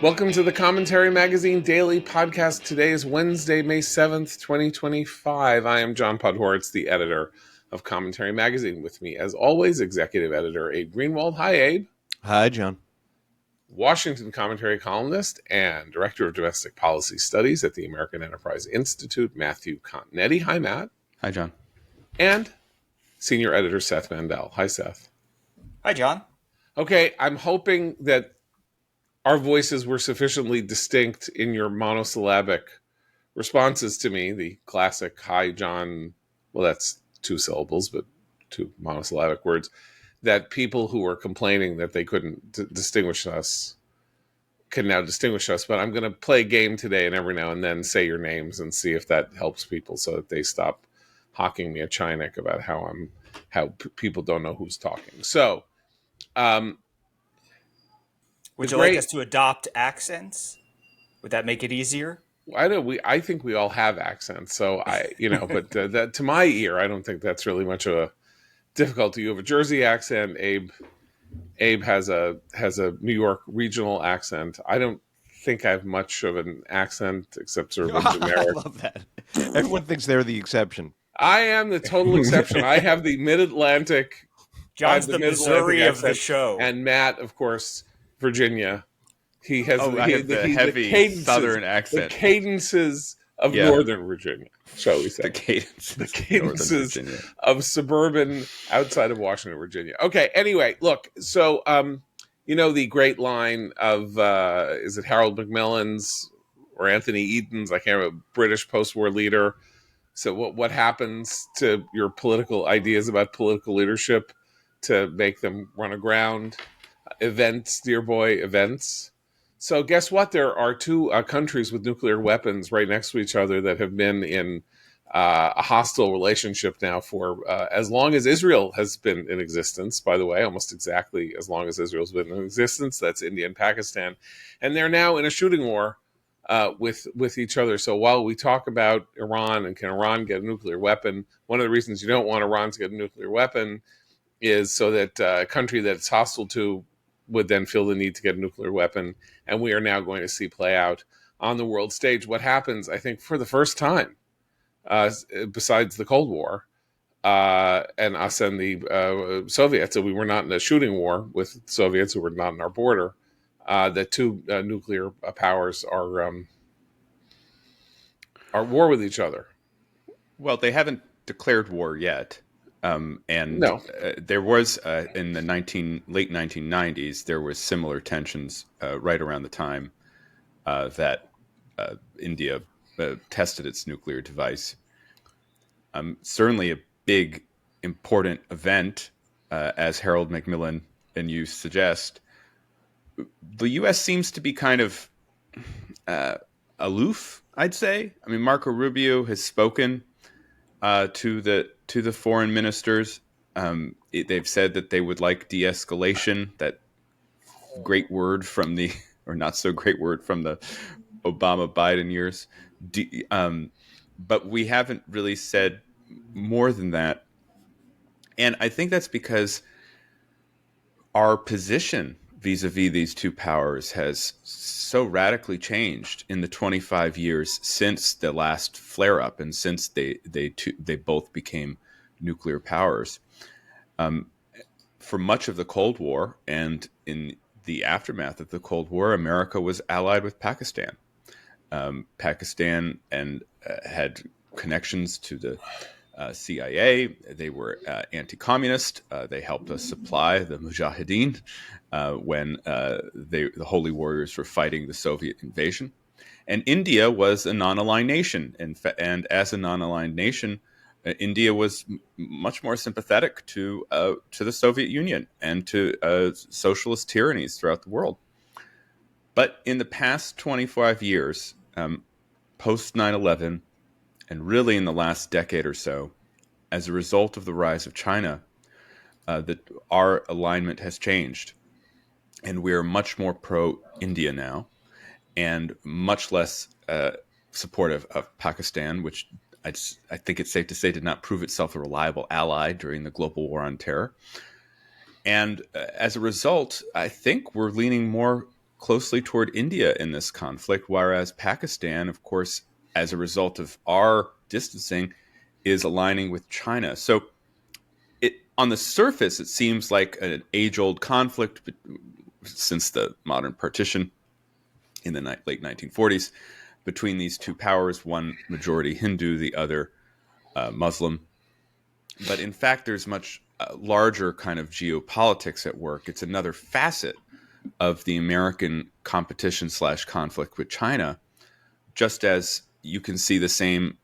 Welcome to the Commentary Magazine Daily Podcast. Today is Wednesday, May 7th, 2025. I am John Podhoretz, the editor of Commentary Magazine. With me, as always, executive editor Abe Greenwald. Hi, Abe. Hi, John. Washington commentary columnist and director of domestic policy studies at the American Enterprise Institute, Matthew Continetti. Hi, Matt. Hi, John. And senior editor Seth Mandel. Hi, Seth. Hi, John. Okay, I'm hoping that our voices were sufficiently distinct in your monosyllabic responses to me. The classic "Hi, John." Well, that's two syllables, but two monosyllabic words. That people who were complaining that they couldn't distinguish us can now distinguish us. But I'm going to play a game today, and every now and then say your names and see if that helps people, so that they stop hawking me a Chinik about how people don't know who's talking. So. Would you like us to adopt accents? Would that make it easier? I think we all have accents, so but that to my ear, I don't think that's really much of a difficulty. You have a Jersey accent. Abe has a New York regional accent. I don't think I have much of an accent except sort of a generic. I love that. Everyone thinks they're the exception. I am the total exception. I have the Mid-Atlantic. John's the Missouri of the show, and Matt, of course, Virginia. He has the heavy Southern accent. The cadences of Northern Virginia, shall we say. The cadences of suburban outside of Washington, Virginia. Okay, anyway, look, so, the great line of, is it Harold Macmillan's or Anthony Eden's, I can't remember, British post-war leader. So what happens to your political ideas about political leadership to make them run aground? Events, dear boy, events. So guess what? There are two countries with nuclear weapons right next to each other that have been in a hostile relationship now for as long as Israel has been in existence, by the way, almost exactly as long as Israel's been in existence. That's India and Pakistan. And they're now in a shooting war with each other. So while we talk about Iran and can Iran get a nuclear weapon, one of the reasons you don't want Iran to get a nuclear weapon is so that a country that it's hostile to would then feel the need to get a nuclear weapon. And we are now going to see play out on the world stage what happens, I think, for the first time, besides the Cold War, and us and the Soviets. So we were not in a shooting war with Soviets who were not in our border. That two nuclear powers are war with each other. Well, they haven't declared war yet. There was in the late 1990s, there was similar tensions right around the time that India tested its nuclear device. Certainly a big, important event, as Harold Macmillan and you suggest. The U.S. seems to be kind of aloof, I'd say. I mean, Marco Rubio has spoken to the foreign ministers. They've said that they would like de-escalation, that great word from the, or not so great word from the Obama-Biden years. But we haven't really said more than that. And I think that's because our position vis-a-vis these two powers has so radically changed in the 25 years since the last flare-up and since they both became nuclear powers. For much of the Cold War and in the aftermath of the Cold War, America was allied with Pakistan. Pakistan had connections to the CIA. They were anti-communist. They helped us supply the Mujahideen when the Holy Warriors were fighting the Soviet invasion. And India was a non-aligned nation. And as a non-aligned nation, India was much more sympathetic to the Soviet Union and to socialist tyrannies throughout the world. But in the past 25 years, post 9/11, and really in the last decade or so, as a result of the rise of China, that our alignment has changed. And we're much more pro-India now, and much less supportive of Pakistan, which I think it's safe to say did not prove itself a reliable ally during the global war on terror. And as a result, I think we're leaning more closely toward India in this conflict, whereas Pakistan, of course, as a result of our distancing, is aligning with China. So on the surface, it seems like an age-old conflict since the modern partition in the late 1940s between these two powers, one majority Hindu, the other Muslim. But in fact, there's much larger kind of geopolitics at work. It's another facet of the American competition / conflict with China, just as you can see the same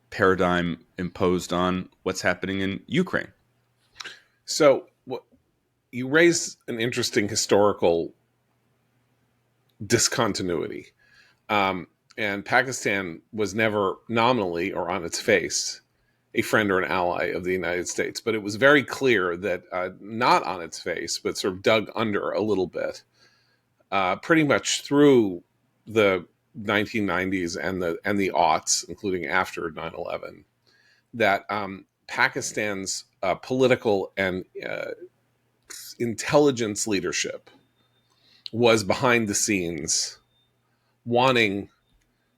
paradigm imposed on what's happening in Ukraine. So you raise an interesting historical discontinuity. And Pakistan was never nominally or on its face a friend or an ally of the United States. But it was very clear that not on its face, but sort of dug under a little bit, pretty much through the 1990s and the aughts, including after 9/11, that Pakistan's political and intelligence leadership was behind the scenes wanting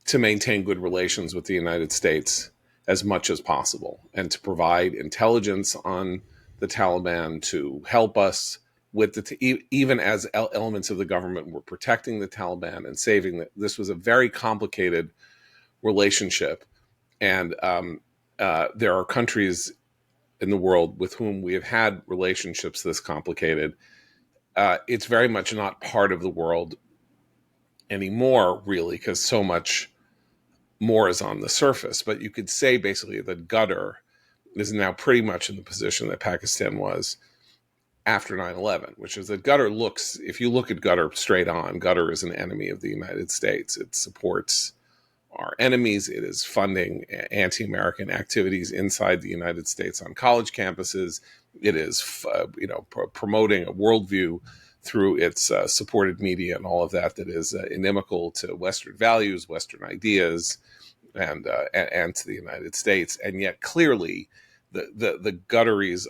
to maintain good relations with the United States as much as possible and to provide intelligence on the Taliban, to help us with even as elements of the government were protecting the Taliban and saving this was a very complicated relationship. And there are countries in the world with whom we have had relationships this complicated. It's very much not part of the world anymore, really, because so much more is on the surface. But you could say basically that Qatar is now pretty much in the position that Pakistan was after 9/11, which is that Qatar looks, if you look at Qatar straight on, Qatar is an enemy of the United States. It supports our enemies. It is funding anti-American activities inside the United States on college campuses. It is, promoting a worldview through its supported media and all of that is inimical to Western values, Western ideas, and to the United States. And yet, clearly, the Qataris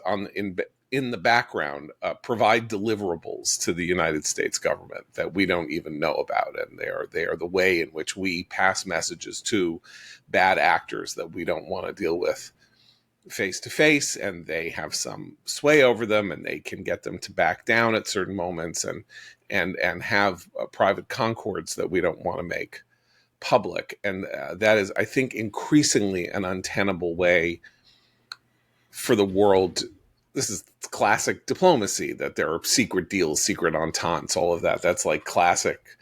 in the background provide deliverables to the United States government that we don't even know about, and they are the way in which we pass messages to bad actors that we don't want to deal with face to face, and they have some sway over them, and they can get them to back down at certain moments, and have private concords that we don't want to make public. And that is, I think, increasingly an untenable way for the world. This is classic diplomacy, that there are secret deals, secret ententes, all of that. That's like classic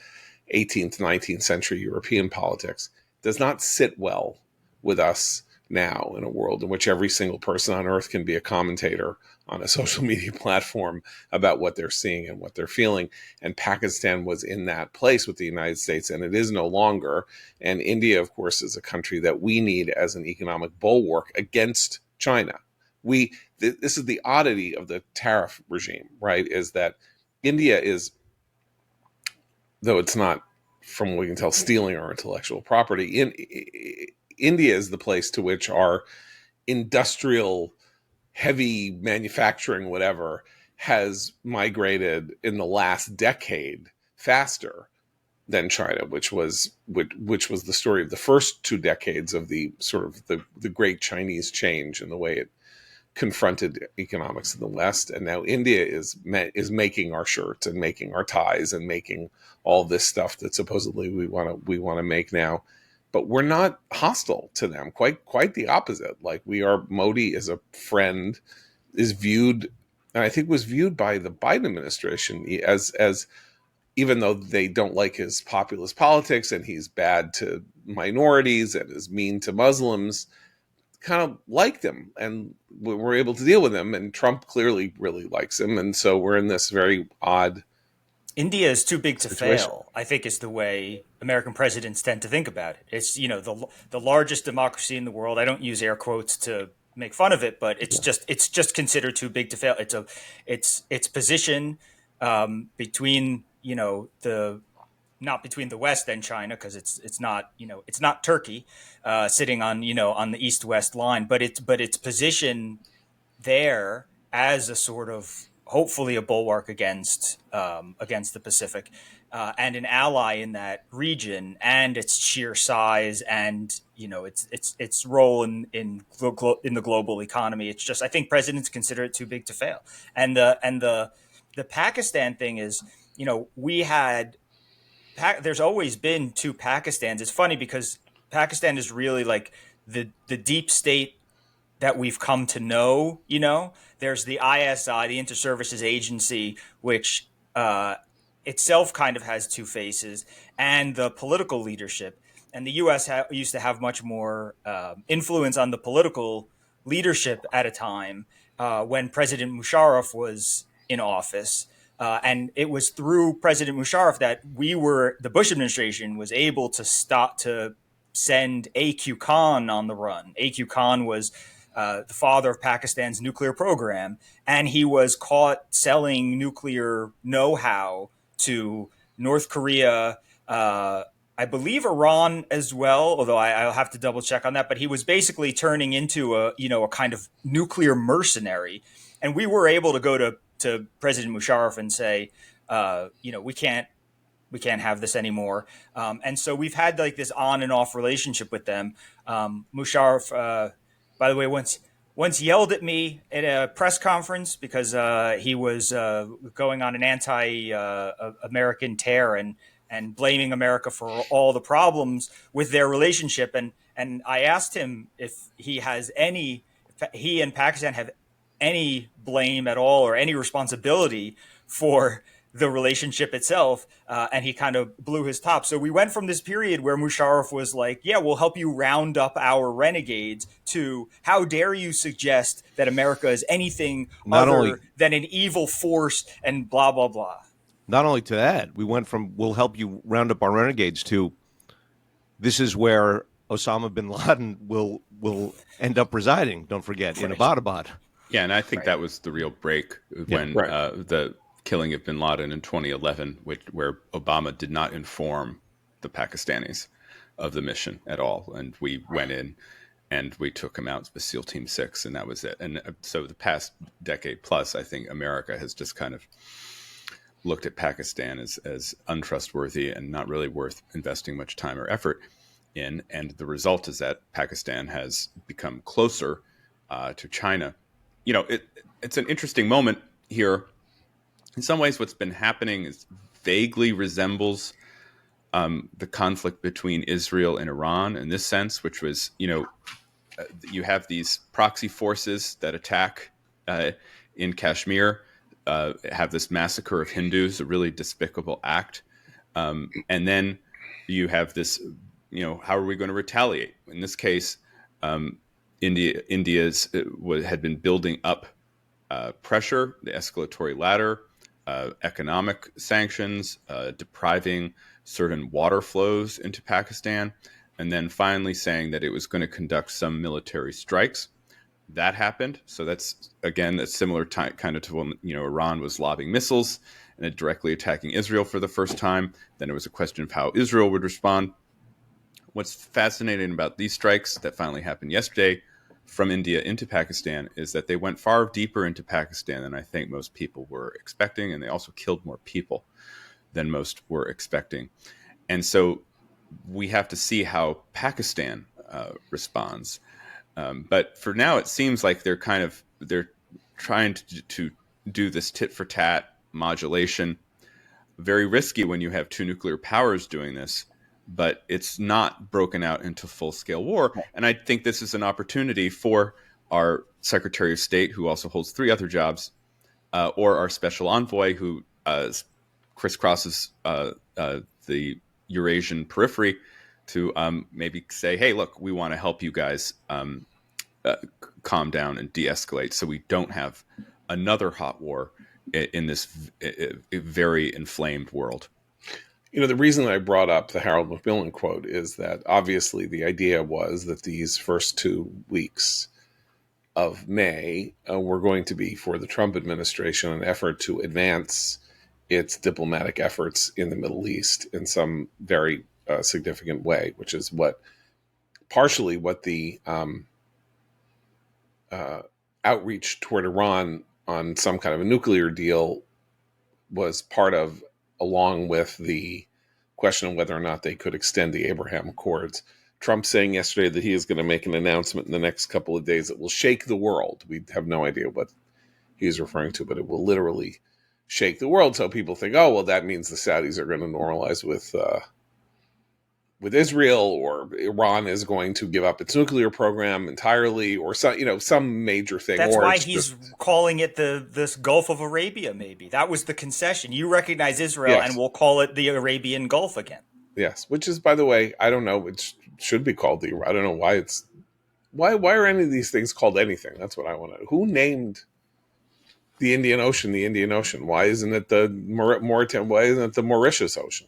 18th, 19th century European politics. Does not sit well with us now in a world in which every single person on earth can be a commentator on a social media platform about what they're seeing and what they're feeling. And Pakistan was in that place with the United States, and it is no longer. And India, of course, is a country that we need as an economic bulwark against China. This is the oddity of the tariff regime, right? Is that India is, though it's not, from what we can tell, stealing our intellectual property, India is the place to which our industrial, heavy manufacturing, whatever, has migrated in the last decade faster than China, which was the story of the first 2 decades of the sort of the great Chinese change and the way it confronted economics in the West. And now India is making our shirts and making our ties and making all this stuff that supposedly we want to make now. But we're not hostile to them. Quite the opposite. Like, we are, Modi as a friend is viewed, and I think was viewed by the Biden administration as even though they don't like his populist politics and he's bad to minorities and is mean to Muslims, kind of liked him, and we're able to deal with him. And Trump clearly really likes him, and so we're in this very odd. India is too big to situation. fail, I think, is the way American presidents tend to think about it. It's, the largest democracy in the world. I don't use air quotes to make fun of it, but it's just considered too big to fail. Its position between not between the West and China, because it's not Turkey sitting on the east-west line, but its position there as a sort of hopefully a bulwark against the Pacific, and an ally in that region, and its sheer size, and its role in the global economy. It's just, I think presidents consider it too big to fail. And the Pakistan thing is, we had there's always been two Pakistans. It's funny because Pakistan is really like the deep state that we've come to know. There's the ISI, the Inter-Services Agency, which itself kind of has two faces, and the political leadership. And the U.S. used to have much more influence on the political leadership at a time when President Musharraf was in office. And it was through President Musharraf that the Bush administration was able to send A.Q. Khan on the run. A.Q. Khan was the father of Pakistan's nuclear program, and he was caught selling nuclear know-how to North Korea, I believe Iran as well, although I'll have to double check on that. But he was basically turning into a kind of nuclear mercenary, and we were able to go to President Musharraf and say, we can't have this anymore. And so we've had like this on and off relationship with them. Musharraf, by the way, once yelled at me at a press conference because he was going on an anti-American tear and blaming America for all the problems with their relationship. And I asked him if he and Pakistan have any blame at all or any responsibility for the relationship itself, and he kind of blew his top. So we went from this period where Musharraf was like, yeah, we'll help you round up our renegades, to how dare you suggest that America is anything than an evil force and blah, blah, blah. Not only to that, we went from we'll help you round up our renegades to this is where Osama bin Laden will end up residing, don't forget, in Abbottabad. Yeah, and I think that was the real break when the killing of bin Laden in 2011, where Obama did not inform the Pakistanis of the mission at all. And we went in and we took him out with SEAL Team 6, and that was it. And so the past decade plus, I think America has just kind of looked at Pakistan as untrustworthy and not really worth investing much time or effort in. And the result is that Pakistan has become closer to China. It's an interesting moment here. In some ways, what's been happening is vaguely resembles the conflict between Israel and Iran in this sense, which was, you have these proxy forces that attack in Kashmir, have this massacre of Hindus, a really despicable act. And then you have this, how are we going to retaliate? In this case, India had been building up pressure, the escalatory ladder, economic sanctions, depriving certain water flows into Pakistan, and then finally saying that it was going to conduct some military strikes. That happened. So that's similar kind of to when Iran was lobbing missiles and directly attacking Israel for the first time. Then it was a question of how Israel would respond. What's fascinating about these strikes that finally happened yesterday from India into Pakistan is that they went far deeper into Pakistan than I think most people were expecting, and they also killed more people than most were expecting. And so we have to see how Pakistan responds. But for now, it seems like they're trying to do this tit for tat modulation. Very risky when you have two nuclear powers doing this, but it's not broken out into full-scale war. And I think this is an opportunity for our Secretary of State, who also holds 3 other jobs, or our special envoy, who crisscrosses the Eurasian periphery, to maybe say, hey, look, we want to help you guys calm down and de-escalate so we don't have another hot war in this very inflamed world. The reason I brought up the Harold Macmillan quote is that obviously the idea was that these first 2 weeks of May were going to be for the Trump administration an effort to advance its diplomatic efforts in the Middle East in some very significant way, which is partially what the outreach toward Iran on some kind of a nuclear deal was part of, along with the question of whether or not they could extend the Abraham Accords. Trump saying yesterday that he is going to make an announcement in the next couple of days that will shake the world. We have no idea what he's referring to, but it will literally shake the world. So people think, oh, well, that means the Saudis are going to normalize with Israel, or Iran is going to give up its nuclear program entirely, or some major thing. That's or why it's he's just calling it this Gulf of Arabia. Maybe that was the concession. You recognize Israel, Yes. and we'll call it the Arabian Gulf again. Yes, which is, by the way, I don't know. It should be called I don't know why it's why are any of these things called anything? That's what I want to know. Who named the Indian Ocean the Indian Ocean? Why isn't it the Mauritania? Why isn't it the Mauritius Ocean?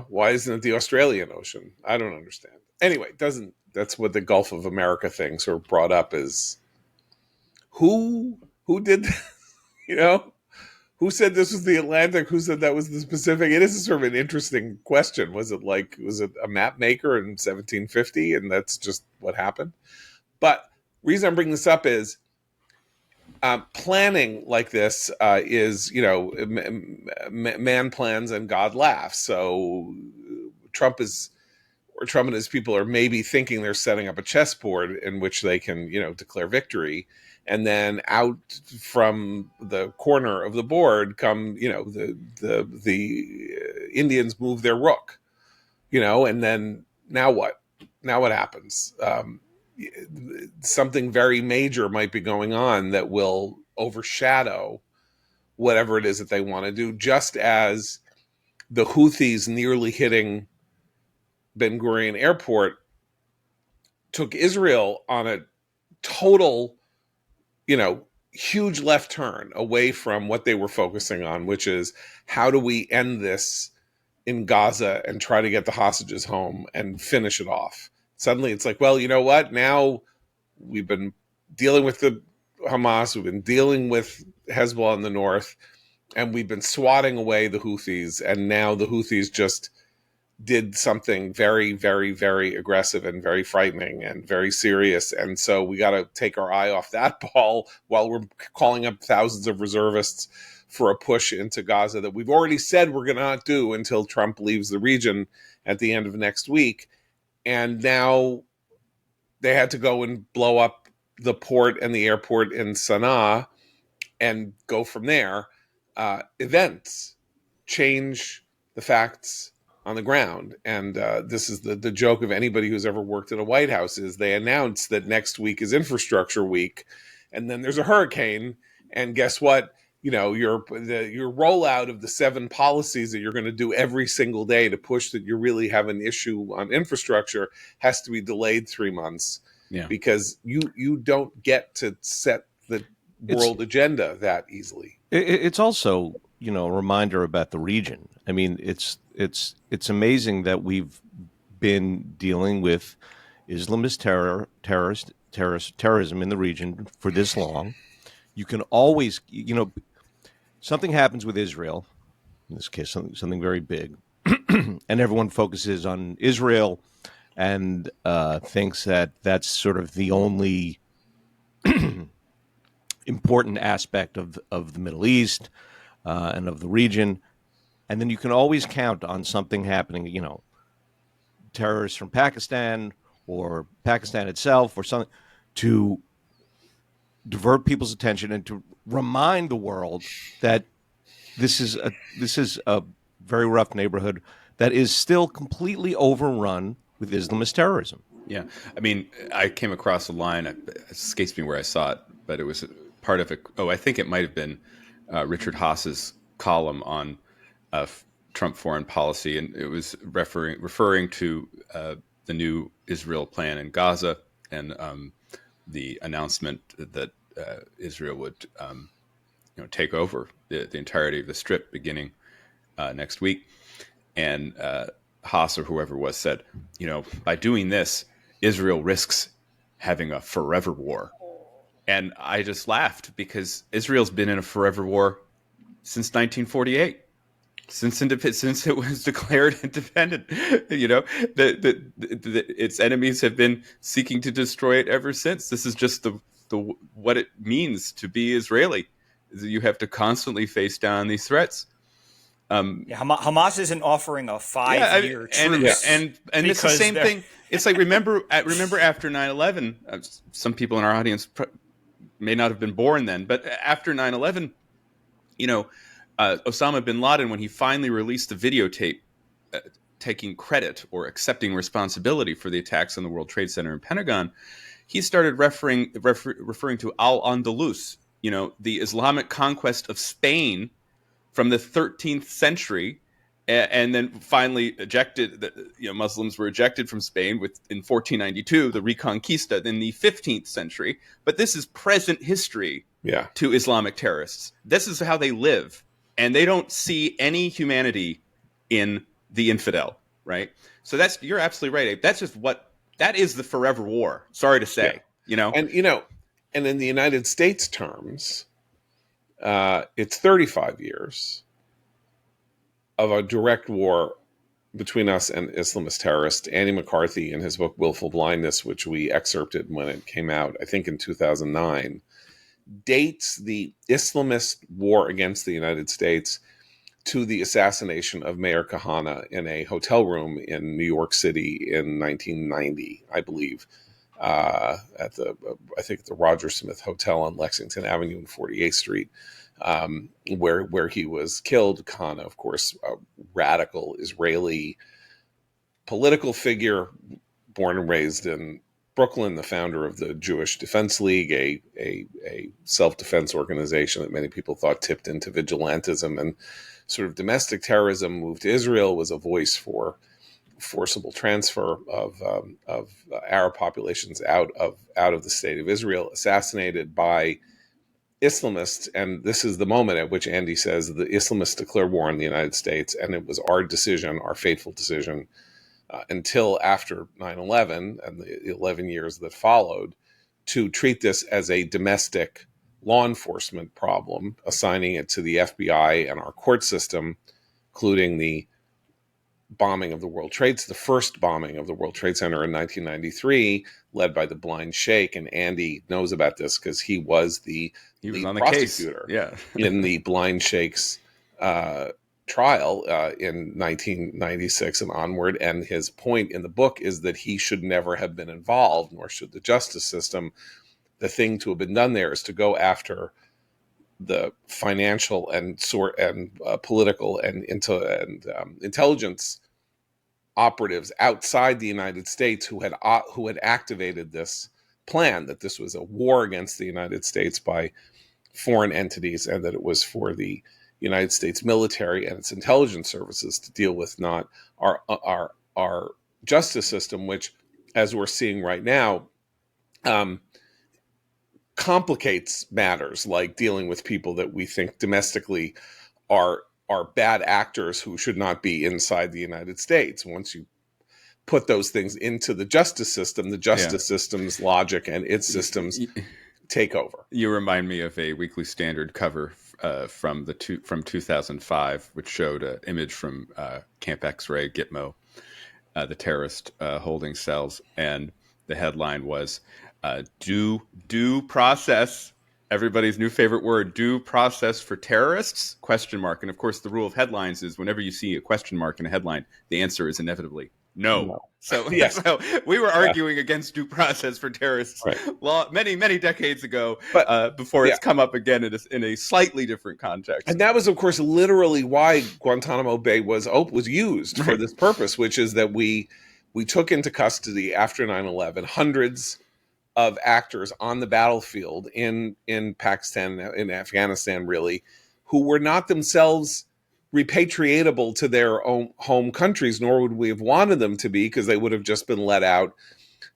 Why isn't it the Australian Ocean? I don't understand. Anyway, that's what the Gulf of America things are brought up as who did who said this was the Atlantic? Who said that was the Pacific? It is sort of an interesting question. Was it a map maker in 1750 and that's just what happened? But the reason I'm bringing this up is planning like this is, man plans and God laughs. So Trump and his people are maybe thinking they're setting up a chessboard in which they can, declare victory. And then out from the corner of the board come, the Indians move their rook, and then now what? Now what happens? Something very major might be going on that will overshadow whatever it is that they want to do, just as the Houthis nearly hitting Ben Gurion Airport took Israel on a total, huge left turn away from what they were focusing on, which is how do we end this in Gaza and try to get the hostages home and finish it off. Suddenly it's like, well, you know what? Now we've been dealing with the Hamas, we've been dealing with Hezbollah in the north, and we've been swatting away the Houthis, and now the Houthis just did something very, very, very aggressive and very frightening and very serious. And so we got to take our eye off that ball while we're calling up thousands of reservists for a push into Gaza that we've already said we're going to not do until Trump leaves the region at the end of next week. And now they had to go and blow up the port and the airport in Sana'a and go from there. Events change the facts on the ground. And this is the joke of anybody who's ever worked at a White House is they announce that next week is infrastructure week. And then there's a hurricane. And guess what? Your rollout of the 7 policies that you're going to do every single day to push that you really have an issue on infrastructure has to be delayed 3 months. Yeah. Because you don't get to set the world agenda that easily. It's also, a reminder about the region. I mean, it's amazing that we've been dealing with Islamist terrorism in the region for this long. You can always, something happens with Israel, in this case, something very big, and everyone focuses on Israel and thinks that that's sort of the only important aspect of the Middle East and of the region. And then you can always count on something happening, terrorists from Pakistan or Pakistan itself or something to divert people's attention and to remind the world that this is a very rough neighborhood that is still completely overrun with Islamist terrorism. Yeah. I mean, I came across a line, it escapes me where I saw it, but it was part of I think it might have been Richard Haas's column on Trump foreign policy, and it was referring to the new Israel plan in Gaza and the announcement that Israel would take over the entirety of the Strip beginning next week. And Haas or whoever was said, by doing this, Israel risks having a forever war. And I just laughed because Israel's been in a forever war since 1948. Since it was declared independent, its enemies have been seeking to destroy it ever since. This is just the what it means to be Israeli. Is that you have to constantly face down these threats. Hamas isn't offering a 5-year truce, and it's the same thing. It's like remember after 9/11. Some people in our audience may not have been born then, but after 9/11, Osama bin Laden, when he finally released the videotape taking credit or accepting responsibility for the attacks on the World Trade Center and Pentagon, he started referring to Al-Andalus, the Islamic conquest of Spain from the 13th century, and then finally ejected. Muslims were ejected from Spain in 1492, the Reconquista in the 15th century. But this is present history to Islamic terrorists. This is how they live, and they don't see any humanity in the infidel, right? So you're absolutely right, Abe. That's just that is the forever war. Sorry to say, And in the United States terms, it's 35 years of a direct war between us and Islamist terrorists. Andy McCarthy, in his book Willful Blindness, which we excerpted when it came out, I think in 2009, dates the Islamist war against the United States to the assassination of Mayor Kahana in a hotel room in New York City in 1990, I believe, at the Roger Smith Hotel on Lexington Avenue and 48th Street, where he was killed. Kahana, of course, a radical Israeli political figure, born and raised in Brooklyn, the founder of the Jewish Defense League, a self-defense organization that many people thought tipped into vigilantism and sort of domestic terrorism, moved to Israel, was a voice for forcible transfer of Arab populations out of the state of Israel, assassinated by Islamists. And this is the moment at which Andy says the Islamists declared war on the United States, and it was our decision, our fateful decision, until after 9/11 and the 11 years that followed, to treat this as a domestic law enforcement problem, assigning it to the FBI and our court system, including the bombing of the first bombing of the World Trade Center in 1993, led by the blind sheikh. And Andy knows about this because he was the prosecutor in the blind sheikh's trial in 1996 and onward. And his point in the book is that he should never have been involved, nor should the justice system. The thing to have been done there is to go after the financial and political and intelligence operatives outside the United States who had activated this plan, that this was a war against the United States by foreign entities, and that it was for the United States military and its intelligence services to deal with, not our justice system, which, as we're seeing right now, complicates matters like dealing with people that we think domestically are bad actors who should not be inside the United States. Once you put those things into the justice system's logic and its systems take over. You remind me of a Weekly Standard cover from 2005, which showed an image from Camp X-Ray, Gitmo, the terrorist holding cells, and the headline was due process, everybody's new favorite word, due process for terrorists, ? And of course, the rule of headlines is whenever you see a question mark in a headline, the answer is inevitably no. So, so we were arguing against due process for terrorists many decades ago, before it's come up again in a slightly different context. And that was, of course, literally why Guantanamo Bay was used for this purpose, which is that we took into custody after 9/11 hundreds of actors on the battlefield in Pakistan, in Afghanistan, really, who were not themselves repatriatable to their own home countries, nor would we have wanted them to be, because they would have just been let out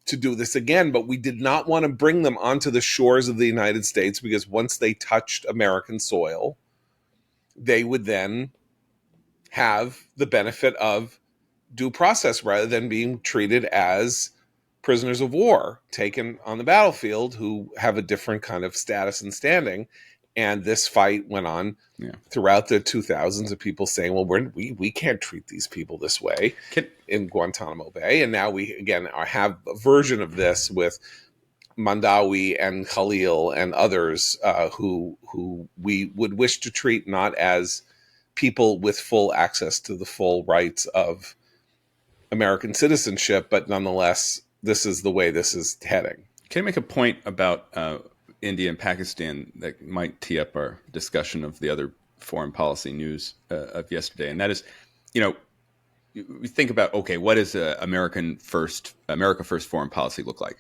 to do this again. But we did not want to bring them onto the shores of the United States, because once they touched American soil, they would then have the benefit of due process rather than being treated as prisoners of war taken on the battlefield, who have a different kind of status and standing. And this fight went on throughout the 2000s of people saying, well, we can't treat these people this way in Guantanamo Bay. And now we, again, have a version of this with Mandawi and Khalil and others who we would wish to treat not as people with full access to the full rights of American citizenship, but nonetheless, this is the way this is heading. Can I make a point about India and Pakistan that might tee up our discussion of the other foreign policy news of yesterday? And that is, we think about, okay, what does America first foreign policy look like?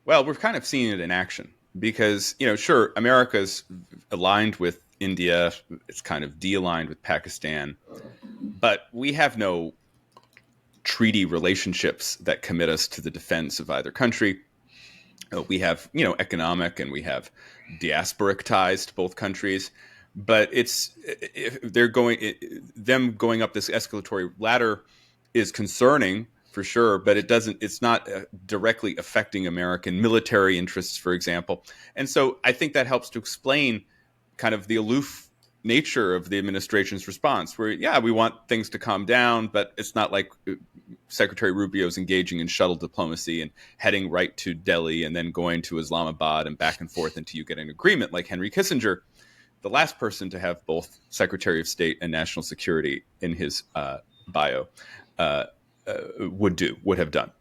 Well, we're kind of seeing it in action because, sure, America's aligned with India. It's kind of de-aligned with Pakistan, but we have no treaty relationships that commit us to the defense of either country. We have, economic and we have diasporic ties to both countries, but them going up this escalatory ladder is concerning for sure, but it's not directly affecting American military interests, for example. And so I think that helps to explain kind of the aloof nature of the administration's response, where, we want things to calm down, but it's not like Secretary Rubio's engaging in shuttle diplomacy and heading right to Delhi and then going to Islamabad and back and forth until you get an agreement like Henry Kissinger, the last person to have both Secretary of State and National Security in his bio, would have done.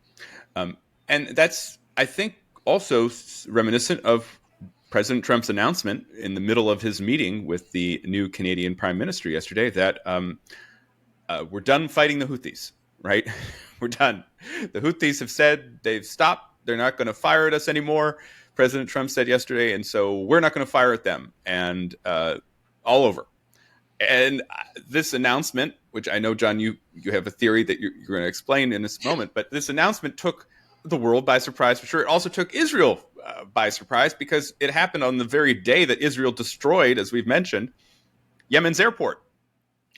And that's, I think, also reminiscent of President Trump's announcement in the middle of his meeting with the new Canadian Prime Minister yesterday that we're done fighting the Houthis, right? We're done. The Houthis have said they've stopped. They're not going to fire at us anymore, President Trump said yesterday, and so we're not going to fire at them, and all over. And this announcement, which I know, John, you have a theory that you're going to explain in this moment, but this announcement took the world by surprise for sure. It also took Israel by surprise because it happened on the very day that Israel destroyed, as we've mentioned, Yemen's airport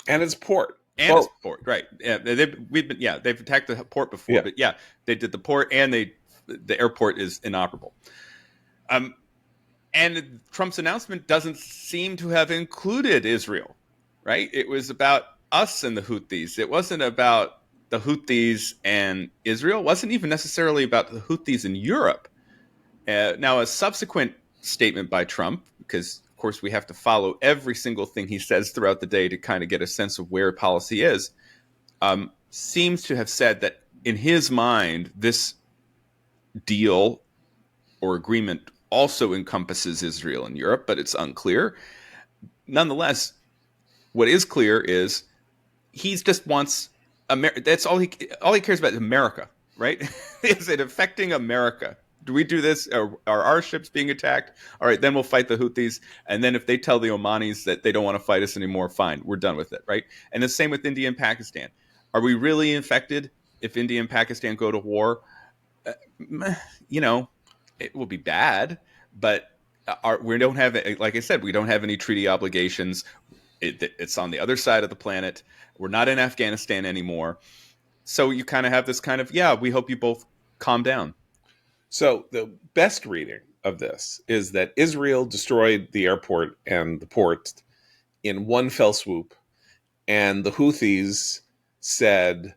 and its port. Its port, right? Yeah, they've attacked the port before, but they did the port, and the airport is inoperable. And Trump's announcement doesn't seem to have included Israel, right? It was about us and the Houthis. It wasn't about the Houthis and Israel. It wasn't even necessarily about the Houthis in Europe. Now, a subsequent statement by Trump, because, of course, we have to follow every single thing he says throughout the day to kind of get a sense of where policy is, seems to have said that in his mind, this deal or agreement also encompasses Israel and Europe, but it's unclear. Nonetheless, what is clear is he just wants that's all he cares about is America, right? Is it affecting America? Do we do this? Are our ships being attacked? All right, then we'll fight the Houthis. And then if they tell the Omanis that they don't want to fight us anymore, fine, we're done with it, right? And the same with India and Pakistan. Are we really infected if India and Pakistan go to war? It will be bad, but we don't have, like I said, we don't have any treaty obligations. It's on the other side of the planet. We're not in Afghanistan anymore. So you kind of have this kind of, we hope you both calm down. So the best reading of this is that Israel destroyed the airport and the port in one fell swoop. And the Houthis said,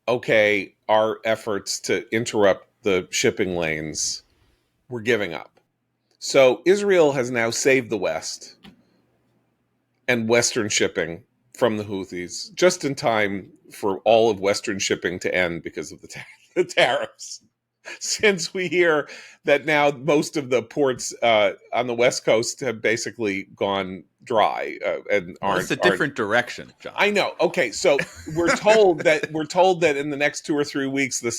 okay, our efforts to interrupt the shipping lanes, we're giving up. So Israel has now saved the West and Western shipping from the Houthis just in time for all of Western shipping to end because of the tariffs. Since we hear that now most of the ports on the West Coast have basically gone dry and aren't. It's a different direction, John. I know. Okay, so we're told that in the next 2 or 3 weeks, the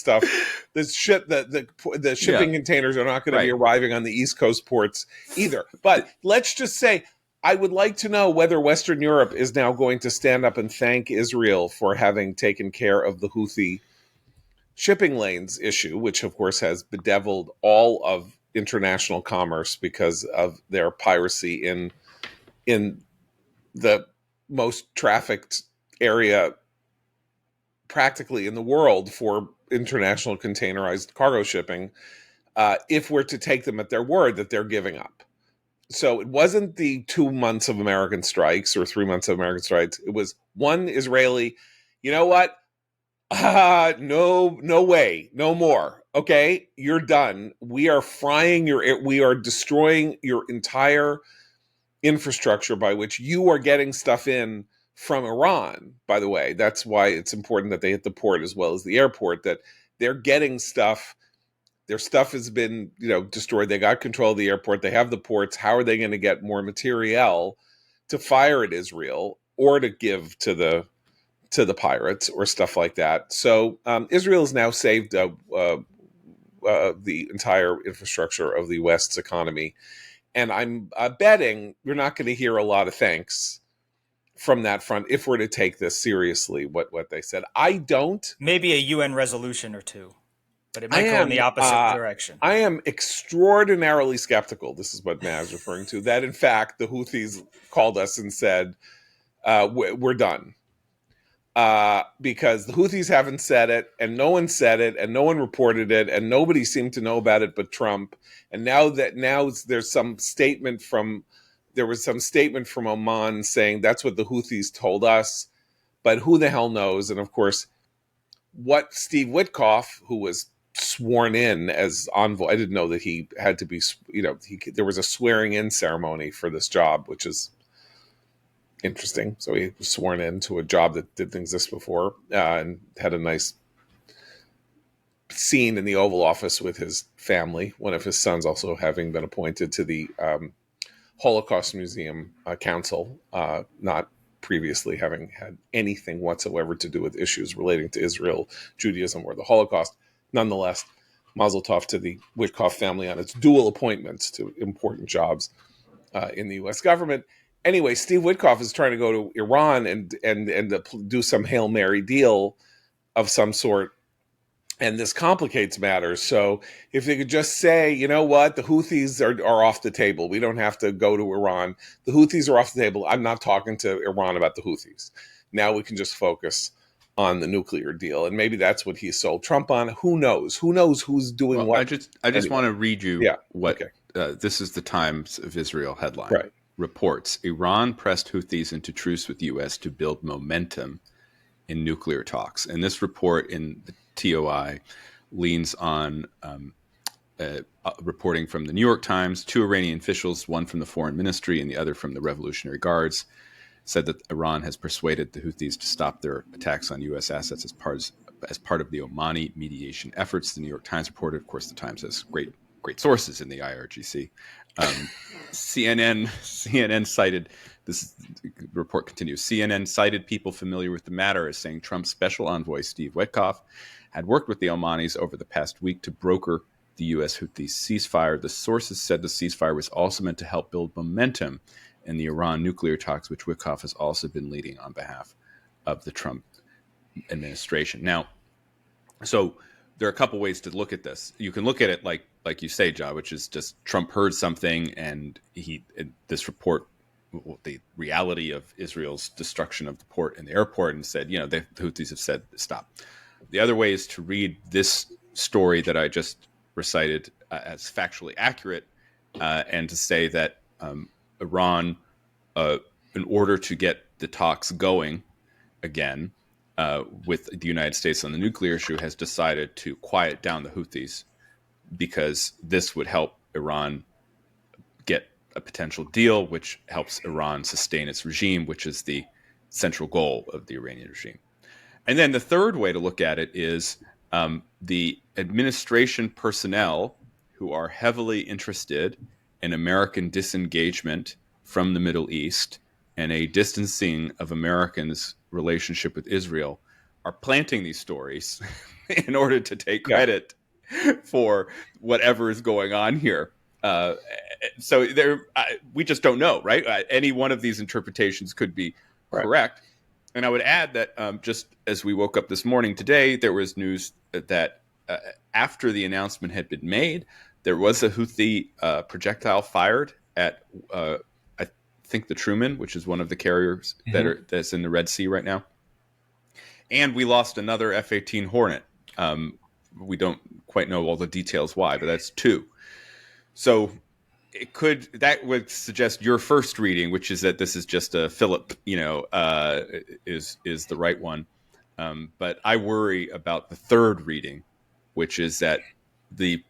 shipping containers are not going to be arriving on the East Coast ports either. But let's just say, I would like to know whether Western Europe is now going to stand up and thank Israel for having taken care of the Houthi shipping lanes issue, which of course has bedeviled all of international commerce because of their piracy in the most trafficked area practically in the world for international containerized cargo shipping, if we're to take them at their word that they're giving up. So it wasn't the 2 months of American strikes or 3 months of American strikes. It was one Israeli, you know what? No way, no more. okay, you're done. We are we are destroying your entire infrastructure by which you are getting stuff in from Iran. By the way, that's why it's important that they hit the port as well as the airport, that they're getting stuff. Their stuff has been, destroyed. They got control of the airport. They have the ports. How are they going to get more materiel to fire at Israel or to give to the pirates or stuff like that? So Israel has now saved the entire infrastructure of the West's economy. And I'm betting we're not going to hear a lot of thanks from that front if we're to take this seriously, what they said. I don't. Maybe a UN resolution or two, but it might go in the opposite direction. I am extraordinarily skeptical, this is what Matt is referring to, that in fact the Houthis called us and said, we're done. Because the Houthis haven't said it, and no one said it, and no one reported it, and nobody seemed to know about it but Trump. And now there's some statement from Oman saying that's what the Houthis told us, but who the hell knows? And of course, what Steve Witkoff, who was sworn in as envoy, I didn't know that he had to be, there was a swearing in ceremony for this job, which is interesting. So he was sworn in to a job that didn't exist before, and had a nice scene in the Oval Office with his family, one of his sons also having been appointed to the Holocaust Museum Council, not previously having had anything whatsoever to do with issues relating to Israel, Judaism, or the Holocaust. Nonetheless, mazel tov to the Witkoff family on its dual appointments to important jobs in the U.S. government. Anyway, Steve Witkoff is trying to go to Iran and do some Hail Mary deal of some sort, and this complicates matters. So if they could just say, you know what, the Houthis are off the table. We don't have to go to Iran. The Houthis are off the table. I'm not talking to Iran about the Houthis. Now we can just focus on the nuclear deal. And maybe that's what he sold Trump on. Who knows? Who knows who's doing what? I just want to read you what this is the Times of Israel headline. Right. Reports, Iran pressed Houthis into truce with U.S. to build momentum in nuclear talks. And this report in the TOI leans on reporting from the New York Times. Two Iranian officials, one from the Foreign Ministry and the other from the Revolutionary Guards, said that Iran has persuaded the Houthis to stop their attacks on U.S. assets as part of the Omani mediation efforts. The New York Times reported, of course, the Times has great sources in the IRGC. CNN cited, this report continues, CNN cited people familiar with the matter as saying Trump's special envoy, Steve Witkoff, had worked with the Omanis over the past week to broker the U.S. Houthi ceasefire. The sources said the ceasefire was also meant to help build momentum in the Iran nuclear talks, which Witkoff has also been leading on behalf of the Trump administration. Now, so there are a couple ways to look at this. You can look at it like you say, Ja, which is just Trump heard something and this report, the reality of Israel's destruction of the port and the airport, and said, the Houthis have said stop. The other way is to read this story that I just recited as factually accurate, and to say that Iran, in order to get the talks going again with the United States on the nuclear issue, has decided to quiet down the Houthis because this would help Iran get a potential deal, which helps Iran sustain its regime, which is the central goal of the Iranian regime. And then the third way to look at it is the administration personnel who are heavily interested in American disengagement from the Middle East and a distancing of Americans' relationship with Israel are planting these stories in order to take credit for whatever is going on here. So we just don't know, right? Any one of these interpretations could be correct. And I would add that just as we woke up this morning today, there was news that after the announcement had been made, there was a Houthi projectile fired at, I think, the Truman, which is one of the carriers that's in the Red Sea right now. And we lost another F-18 Hornet. We don't quite know all the details why, but that's two. So that would suggest your first reading, which is that this is just a Philip, is the right one. But I worry about the third reading, which is that the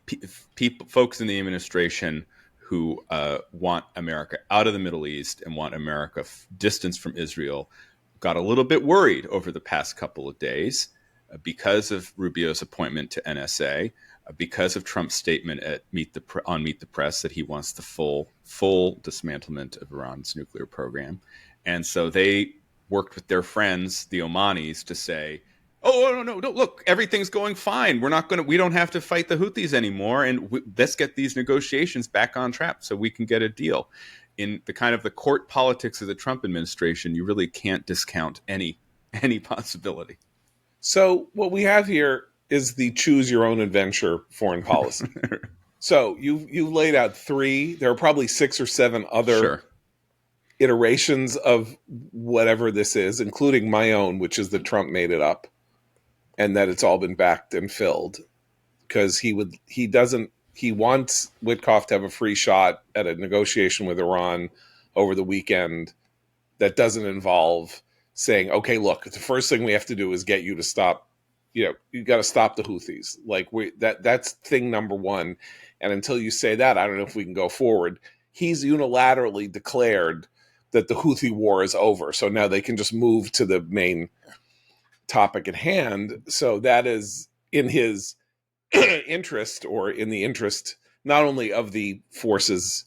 folks in the administration who want America out of the Middle East and want America distanced from Israel got a little bit worried over the past couple of days because of Rubio's appointment to NSA, because of Trump's statement at Meet the Press that he wants the full dismantlement of Iran's nuclear program. And so they worked with their friends, the Omanis, to say, oh, no, look, everything's going fine. We don't have to fight the Houthis anymore. And let's get these negotiations back on track so we can get a deal. In the kind of the court politics of the Trump administration, you really can't discount any possibility. So what we have here is the choose your own adventure foreign policy. So you've laid out three. There are probably 6 or 7 other iterations of whatever this is, including my own, which is that Trump made it up and that it's all been backed and filled, because he wants Witkoff to have a free shot at a negotiation with Iran over the weekend that doesn't involve saying, okay, look, the first thing we have to do is get you to stop, you got to stop the Houthis. Like that's thing number one. And until you say that, I don't know if we can go forward. He's unilaterally declared that the Houthi war is over. So now they can just move to the main topic at hand. So that is in his interest, or in the interest not only of the forces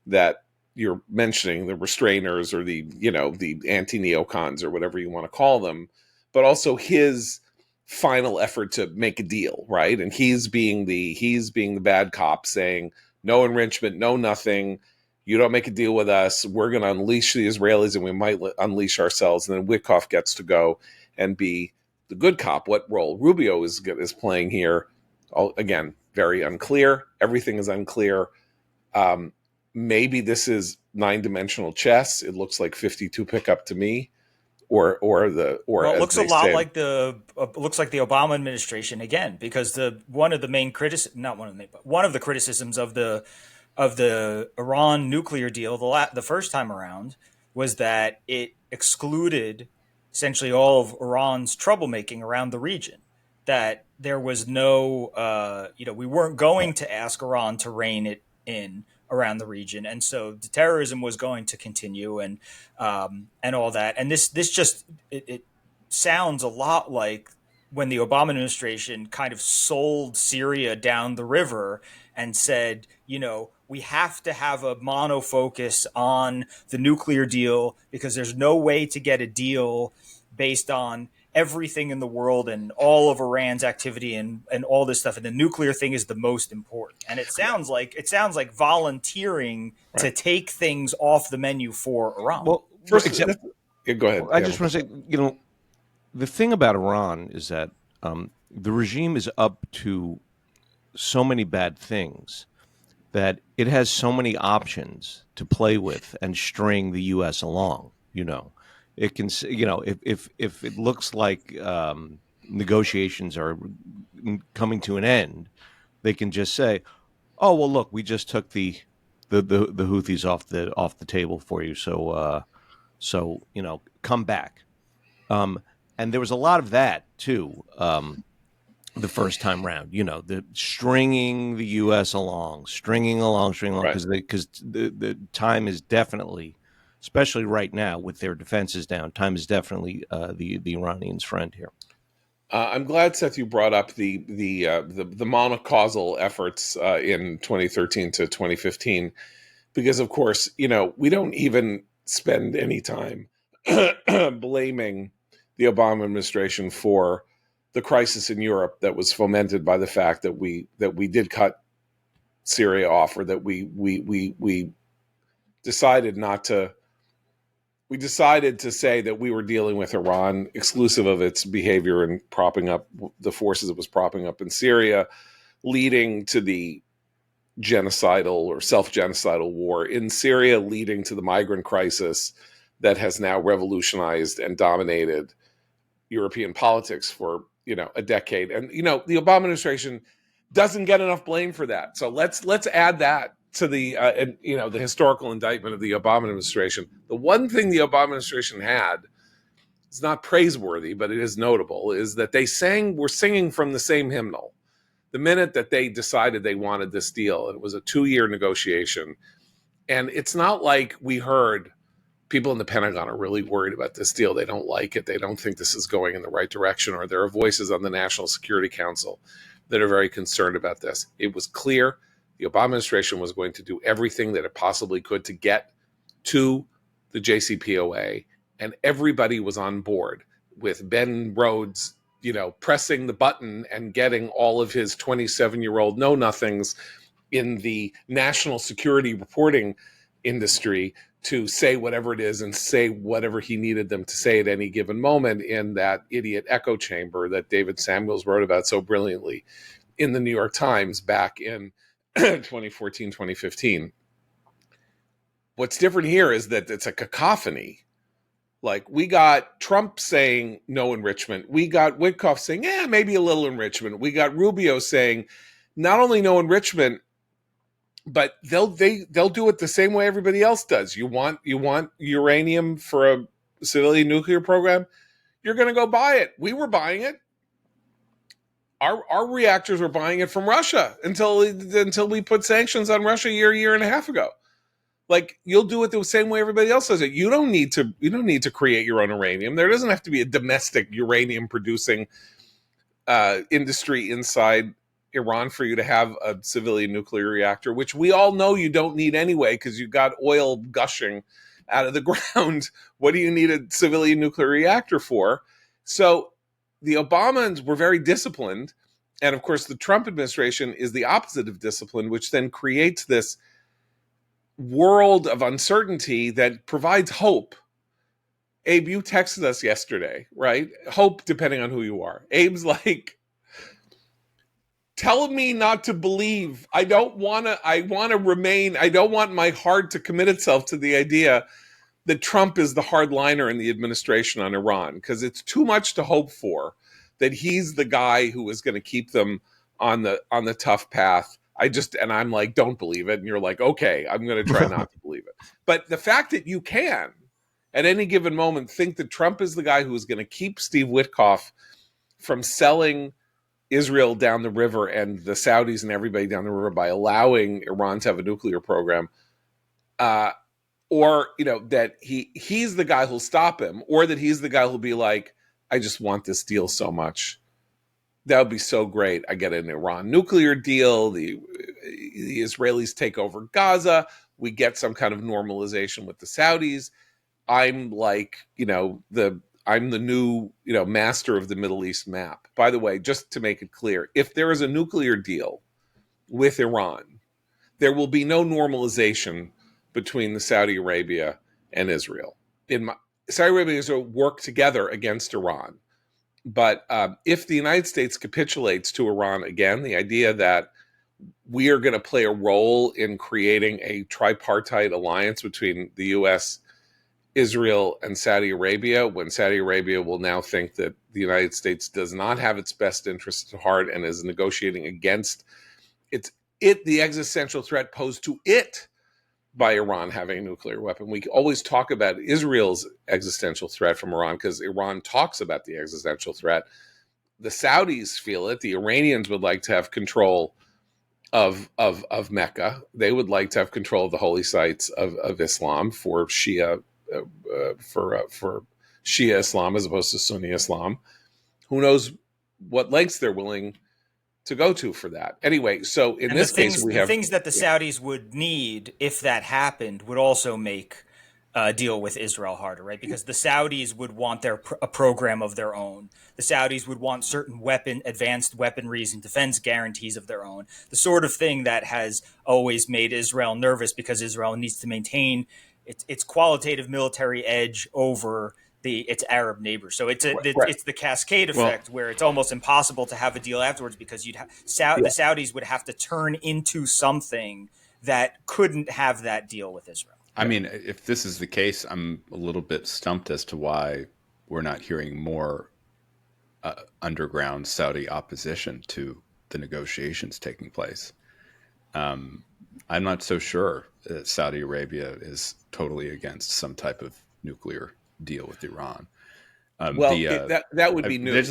that you're mentioning, the restrainers or the anti-neocons or whatever you want to call them, but also his final effort to make a deal, right? And he's being the bad cop, saying no enrichment, no nothing. You don't make a deal with us, we're going to unleash the Israelis, and we might unleash ourselves. And then Witkoff gets to go and be the good cop. What role Rubio is playing here, again, very unclear. Everything is unclear. Maybe this is 9-dimensional chess. It looks like 52 pickup to me, it looks a lot like the Obama administration again, because one of the criticisms of the Iran nuclear deal the first time around was that it excluded essentially all of Iran's troublemaking around the region. That there was no, we weren't going to ask Iran to rein it in around the region, and so the terrorism was going to continue, and all that. And this just it sounds a lot like when the Obama administration kind of sold Syria down the river and said, we have to have a monofocus on the nuclear deal because there's no way to get a deal based on everything in the world and all of Iran's activity and all this stuff. And the nuclear thing is the most important. And it sounds like volunteering to take things off the menu for Iran. Well, go ahead. I just want to say, the thing about Iran is that the regime is up to so many bad things that it has so many options to play with and string the U.S. along. It can, if it looks like negotiations are coming to an end, they can just say, "Oh well, look, we just took the Houthis off the table for you, so come back." And there was a lot of that too. The first time round, the stringing the U.S. along, because the time is definitely, especially right now with their defenses down, time is definitely the Iranians' friend here. I'm glad, Seth, you brought up the monocausal efforts in 2013 to 2015, because of course, we don't even spend any time blaming the Obama administration for the crisis in Europe that was fomented by the fact that we did cut Syria off, or that we decided not to. We decided to say that we were dealing with Iran exclusive of its behavior and propping up the forces it was propping up in Syria, leading to the genocidal or self-genocidal war in Syria, leading to the migrant crisis that has now revolutionized and dominated European politics for a decade. And the Obama administration doesn't get enough blame for that. So let's add that to the the historical indictment of the Obama administration. The one thing the Obama administration had, it's not praiseworthy, but it is notable, is that we're singing from the same hymnal. The minute that they decided they wanted this deal, it was a 2-year negotiation. And it's not like we heard people in the Pentagon are really worried about this deal. They don't like it. They don't think this is going in the right direction, or there are voices on the National Security Council that are very concerned about this. It was clear the Obama administration was going to do everything that it possibly could to get to the JCPOA, and everybody was on board, with Ben Rhodes, pressing the button and getting all of his 27-year-old know-nothings in the national security reporting industry to say whatever it is and say whatever he needed them to say at any given moment in that idiot echo chamber that David Samuels wrote about so brilliantly in the New York Times back in 2014, 2015. What's different here is that it's a cacophony. Like, we got Trump saying no enrichment. We got Witkoff saying, maybe a little enrichment. We got Rubio saying not only no enrichment, but they'll do it the same way everybody else does. You want uranium for a civilian nuclear program? You're going to go buy it. We were buying it. Our reactors were buying it from Russia until we put sanctions on Russia a year and a half ago. Like, you'll do it the same way everybody else does it. You don't need to create your own uranium. There doesn't have to be a domestic uranium producing industry inside Iran for you to have a civilian nuclear reactor, which we all know you don't need anyway because you got oil gushing out of the ground. What do you need a civilian nuclear reactor for? So the Obamans were very disciplined. And of course, the Trump administration is the opposite of discipline, which then creates this world of uncertainty that provides hope. Abe, you texted us yesterday, right? Hope, depending on who you are. Abe's like, tell me not to believe. I want my heart to commit itself to the idea that Trump is the hardliner in the administration on Iran, because it's too much to hope for that he's the guy who is going to keep them on the tough path. I'm like, don't believe it. And you're like, okay, I'm going to try not to believe it. But the fact that you can, at any given moment, think that Trump is the guy who is going to keep Steve Witkoff from selling Israel down the river and the Saudis and everybody down the river by allowing Iran to have a nuclear program, or that he's the guy who'll stop him, or that he's the guy who'll be like, I just want this deal so much. That would be so great. I get an Iran nuclear deal. The Israelis take over Gaza. We get some kind of normalization with the Saudis. I'm like, I'm the new, master of the Middle East map. By the way, just to make it clear, if there is a nuclear deal with Iran, there will be no normalization between the Saudi Arabia and Israel. Saudi Arabia and Israel work together against Iran. But if the United States capitulates to Iran again, the idea that we are going to play a role in creating a tripartite alliance between the U.S., Israel, and Saudi Arabia, when Saudi Arabia will now think that the United States does not have its best interests at heart and is negotiating against the existential threat posed to it by Iran having a nuclear weapon. We always talk about Israel's existential threat from Iran because Iran talks about the existential threat. The Saudis feel it. The Iranians would like to have control of Mecca. They would like to have control of the holy sites of Islam for Shia for Shia Islam as opposed to Sunni Islam. Who knows what lengths they're willing to go to for that. Anyway, so in this case, we have things that the Saudis would need if that happened would also make deal with Israel harder, right? Because the Saudis would want a program of their own. The Saudis would want certain advanced weaponries and defense guarantees of their own. The sort of thing that has always made Israel nervous because Israel needs to maintain its qualitative military edge over its Arab neighbors. So it's the cascade effect where it's almost impossible to have a deal afterwards because the Saudis would have to turn into something that couldn't have that deal with Israel. I mean, if this is the case, I'm a little bit stumped as to why we're not hearing more underground Saudi opposition to the negotiations taking place. I'm not so sure that Saudi Arabia is totally against some type of nuclear deal with Iran. That would be new.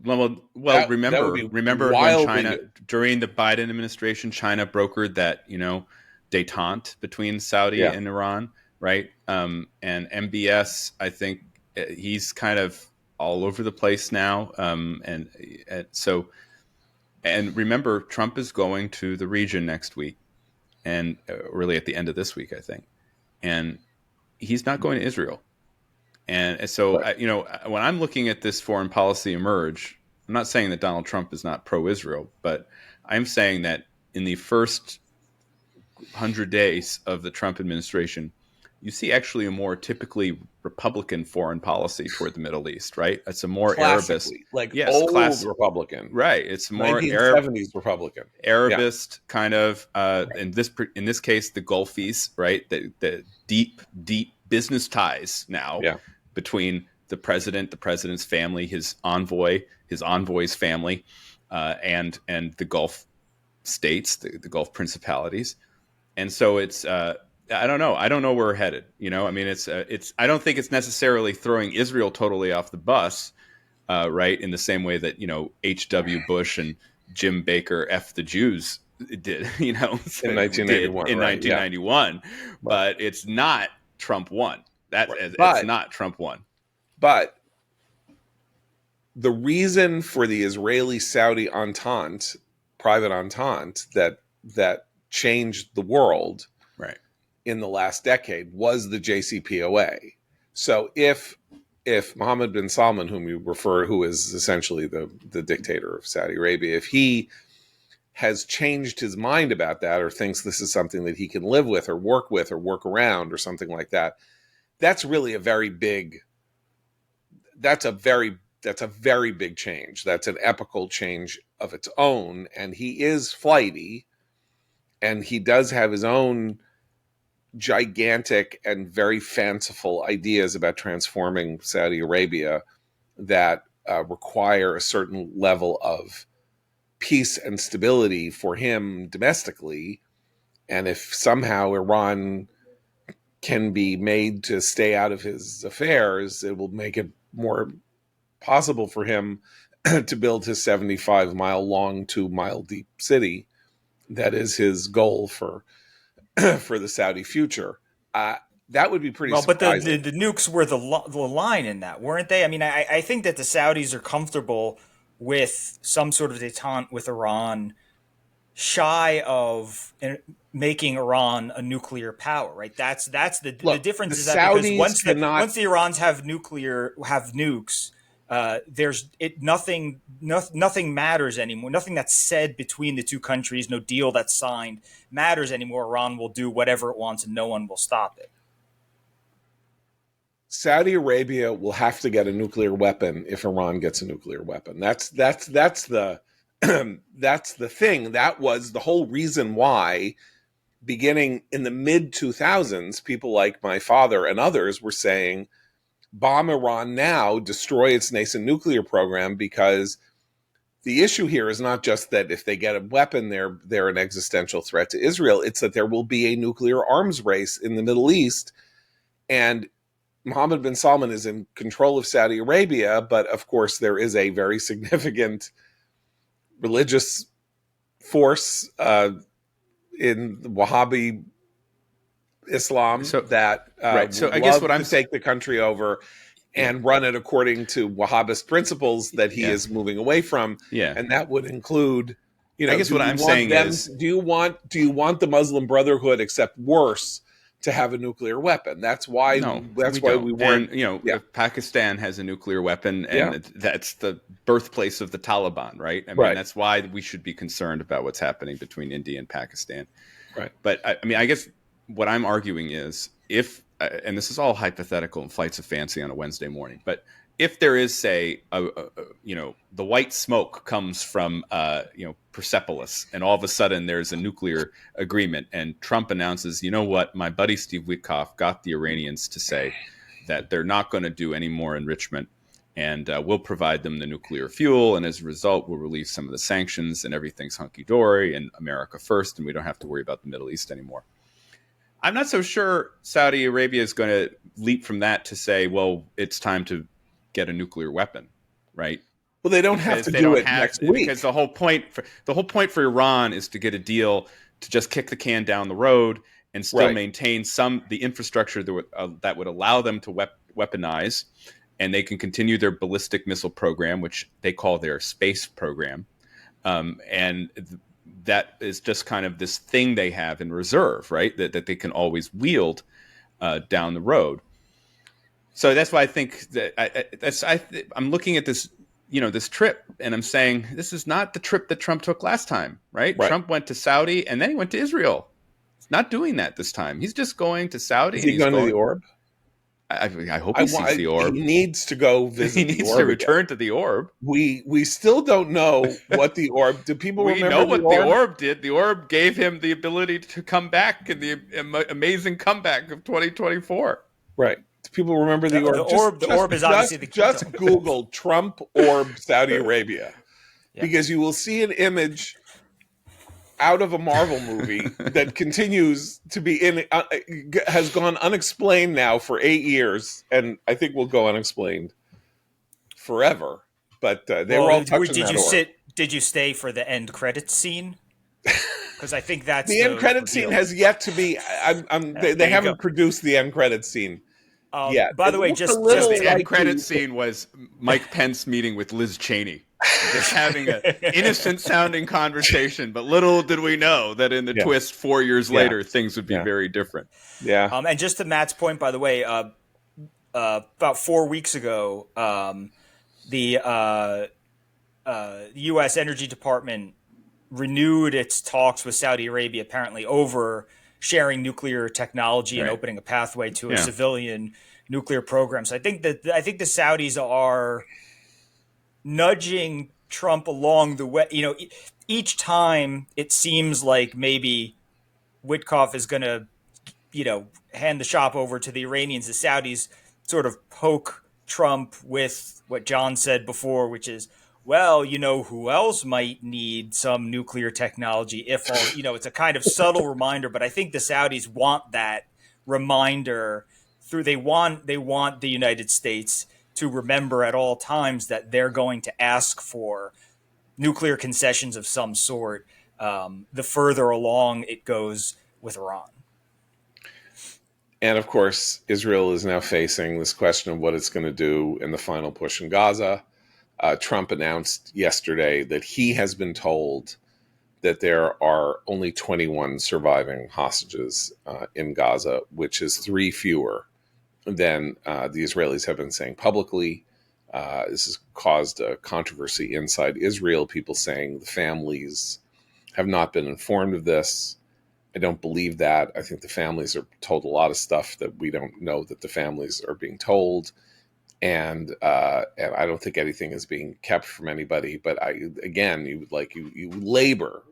Well, That would be remember when wildly China, during the Biden administration, China brokered that, détente between Saudi yeah. and Iran, right? And MBS, I think he's kind of all over the place now. And remember, Trump is going to the region next week, and really at the end of this week, I think. And he's not going to Israel. And so, Right. when I'm looking at this foreign policy emerge, I'm not saying that Donald Trump is not pro-Israel, but I'm saying that in the first 100 days of the Trump administration, you see actually a more typically Republican foreign policy toward the Middle East, right? It's a more Arabist, Classically, like yes, old Republican, right? It's more 1970s Republican, Arabist kind of. In this case, the Gulfies, right? The deep business ties now yeah, between the president's family, his envoy's family, and the Gulf states, the Gulf principalities. And so it's I don't know where we're headed. I mean, it's I don't think it's necessarily throwing Israel totally off the bus, right? In the same way that H.W. Bush and Jim Baker F the Jews did, in 1991, in right? 1991, Yeah. but it's not Trump won. It's not Trump won. But the reason for the Israeli-Saudi entente, private entente, that changed the world right in the last decade was the JCPOA. So if Mohammed bin Salman, whom you refer, who is essentially the dictator of Saudi Arabia, if he has changed his mind about that, or thinks this is something that he can live with or work around or something like that, that's really a very big change. That's an epical change of its own. And he is flighty, and he does have his own gigantic and very fanciful ideas about transforming Saudi Arabia that require a certain level of peace and stability for him domestically. And if somehow Iran can be made to stay out of his affairs, it will make it more possible for him to build his 75-mile long, 2-mile deep city. That is his goal for the Saudi future. That would be pretty surprising. But the nukes were the line in that, weren't they? I mean, I think that the Saudis are comfortable with some sort of détente with Iran, shy of making Iran a nuclear power, right? That's the difference. Is that because once the Irans have nukes, nothing matters anymore. Nothing that's said between the two countries, no deal that's signed matters anymore. Iran will do whatever it wants, and no one will stop it. Saudi Arabia will have to get a nuclear weapon if Iran gets a nuclear weapon. That's the that's the thing. That was the whole reason why, beginning in the mid 2000s, people like my father and others were saying, bomb Iran now, destroy its nascent nuclear program, because the issue here is not just that if they get a weapon, they're an existential threat to Israel. It's that there will be a nuclear arms race in the Middle East, and Mohammed bin Salman is in control of Saudi Arabia, but of course there is a very significant religious force in Wahhabi Islam that right. So would I guess love to take the country over and run it according to Wahhabist principles that he is moving away from. Yeah, and that would include, I guess what I'm saying is, do you want the Muslim Brotherhood, except worse, to have a nuclear weapon? That's why. We weren't. And, Pakistan has a nuclear weapon, and that's the birthplace of the Taliban, right? I mean, that's why we should be concerned about what's happening between India and Pakistan. Right. But I mean, I guess what I'm arguing is, if and this is all hypothetical and flights of fancy on a Wednesday morning, but if there is, say, the white smoke comes from, Persepolis, and all of a sudden there's a nuclear agreement, and Trump announces, you know what, my buddy Steve Witkoff got the Iranians to say that they're not going to do any more enrichment, and we'll provide them the nuclear fuel, and as a result, we'll release some of the sanctions, and everything's hunky-dory, and America first, and we don't have to worry about the Middle East anymore. I'm not so sure Saudi Arabia is going to leap from that to say, well, it's time to get a nuclear weapon, right? Well, they don't have to do it next week, because the whole point for Iran is to get a deal to just kick the can down the road and still maintain the infrastructure that would allow them to weaponize, and they can continue their ballistic missile program, which they call their space program, and that is just kind of this thing they have in reserve, right? That they can always wield down the road. So that's why I think that I'm looking at this, this trip, and I'm saying this is not the trip that Trump took last time, right? Trump went to Saudi and then he went to Israel. He's not doing that this time. He's just going to Saudi. Is he going to the Orb? I hope he sees the Orb. He needs to go visit. He needs to return to the Orb. We still don't know what the Orb. Do people remember? We know what the Orb did. The Orb gave him the ability to come back in the amazing comeback of 2024. Right. Do people remember the Orb? The Orb is obviously the just Google Trump Orb Saudi Arabia, because you will see an image out of a Marvel movie that continues to be has gone unexplained now for 8 years, and I think will go unexplained forever. But they were all touching that Orb. Did you stay for the end credits scene? Because I think that's the end credit scene has yet to be. They haven't produced the end credit scene. Yeah. By the way, just the end credit scene was Mike Pence meeting with Liz Cheney, just having an innocent-sounding conversation. But little did we know that in the twist 4 years later, things would be very different. Yeah. And just to Matt's point, by the way, about 4 weeks ago, the U.S. Energy Department renewed its talks with Saudi Arabia, apparently over sharing nuclear technology and opening a pathway to a civilian nuclear program. So I think the Saudis are nudging Trump along the way. Each time it seems like maybe Witkoff is going to, hand the shop over to the Iranians. The Saudis sort of poke Trump with what John said before, which is, well, who else might need some nuclear technology if all, it's a kind of subtle reminder, but I think the Saudis want that reminder they want the United States to remember at all times that they're going to ask for nuclear concessions of some sort, the further along it goes with Iran. And of course, Israel is now facing this question of what it's going to do in the final push in Gaza. Trump announced yesterday that he has been told that there are only 21 surviving hostages in Gaza, which is 3 fewer than the Israelis have been saying publicly. This has caused a controversy inside Israel, people saying the families have not been informed of this. I don't believe that. I think the families are told a lot of stuff that we don't know that the families are being told. And I don't think anything is being kept from anybody. But you labor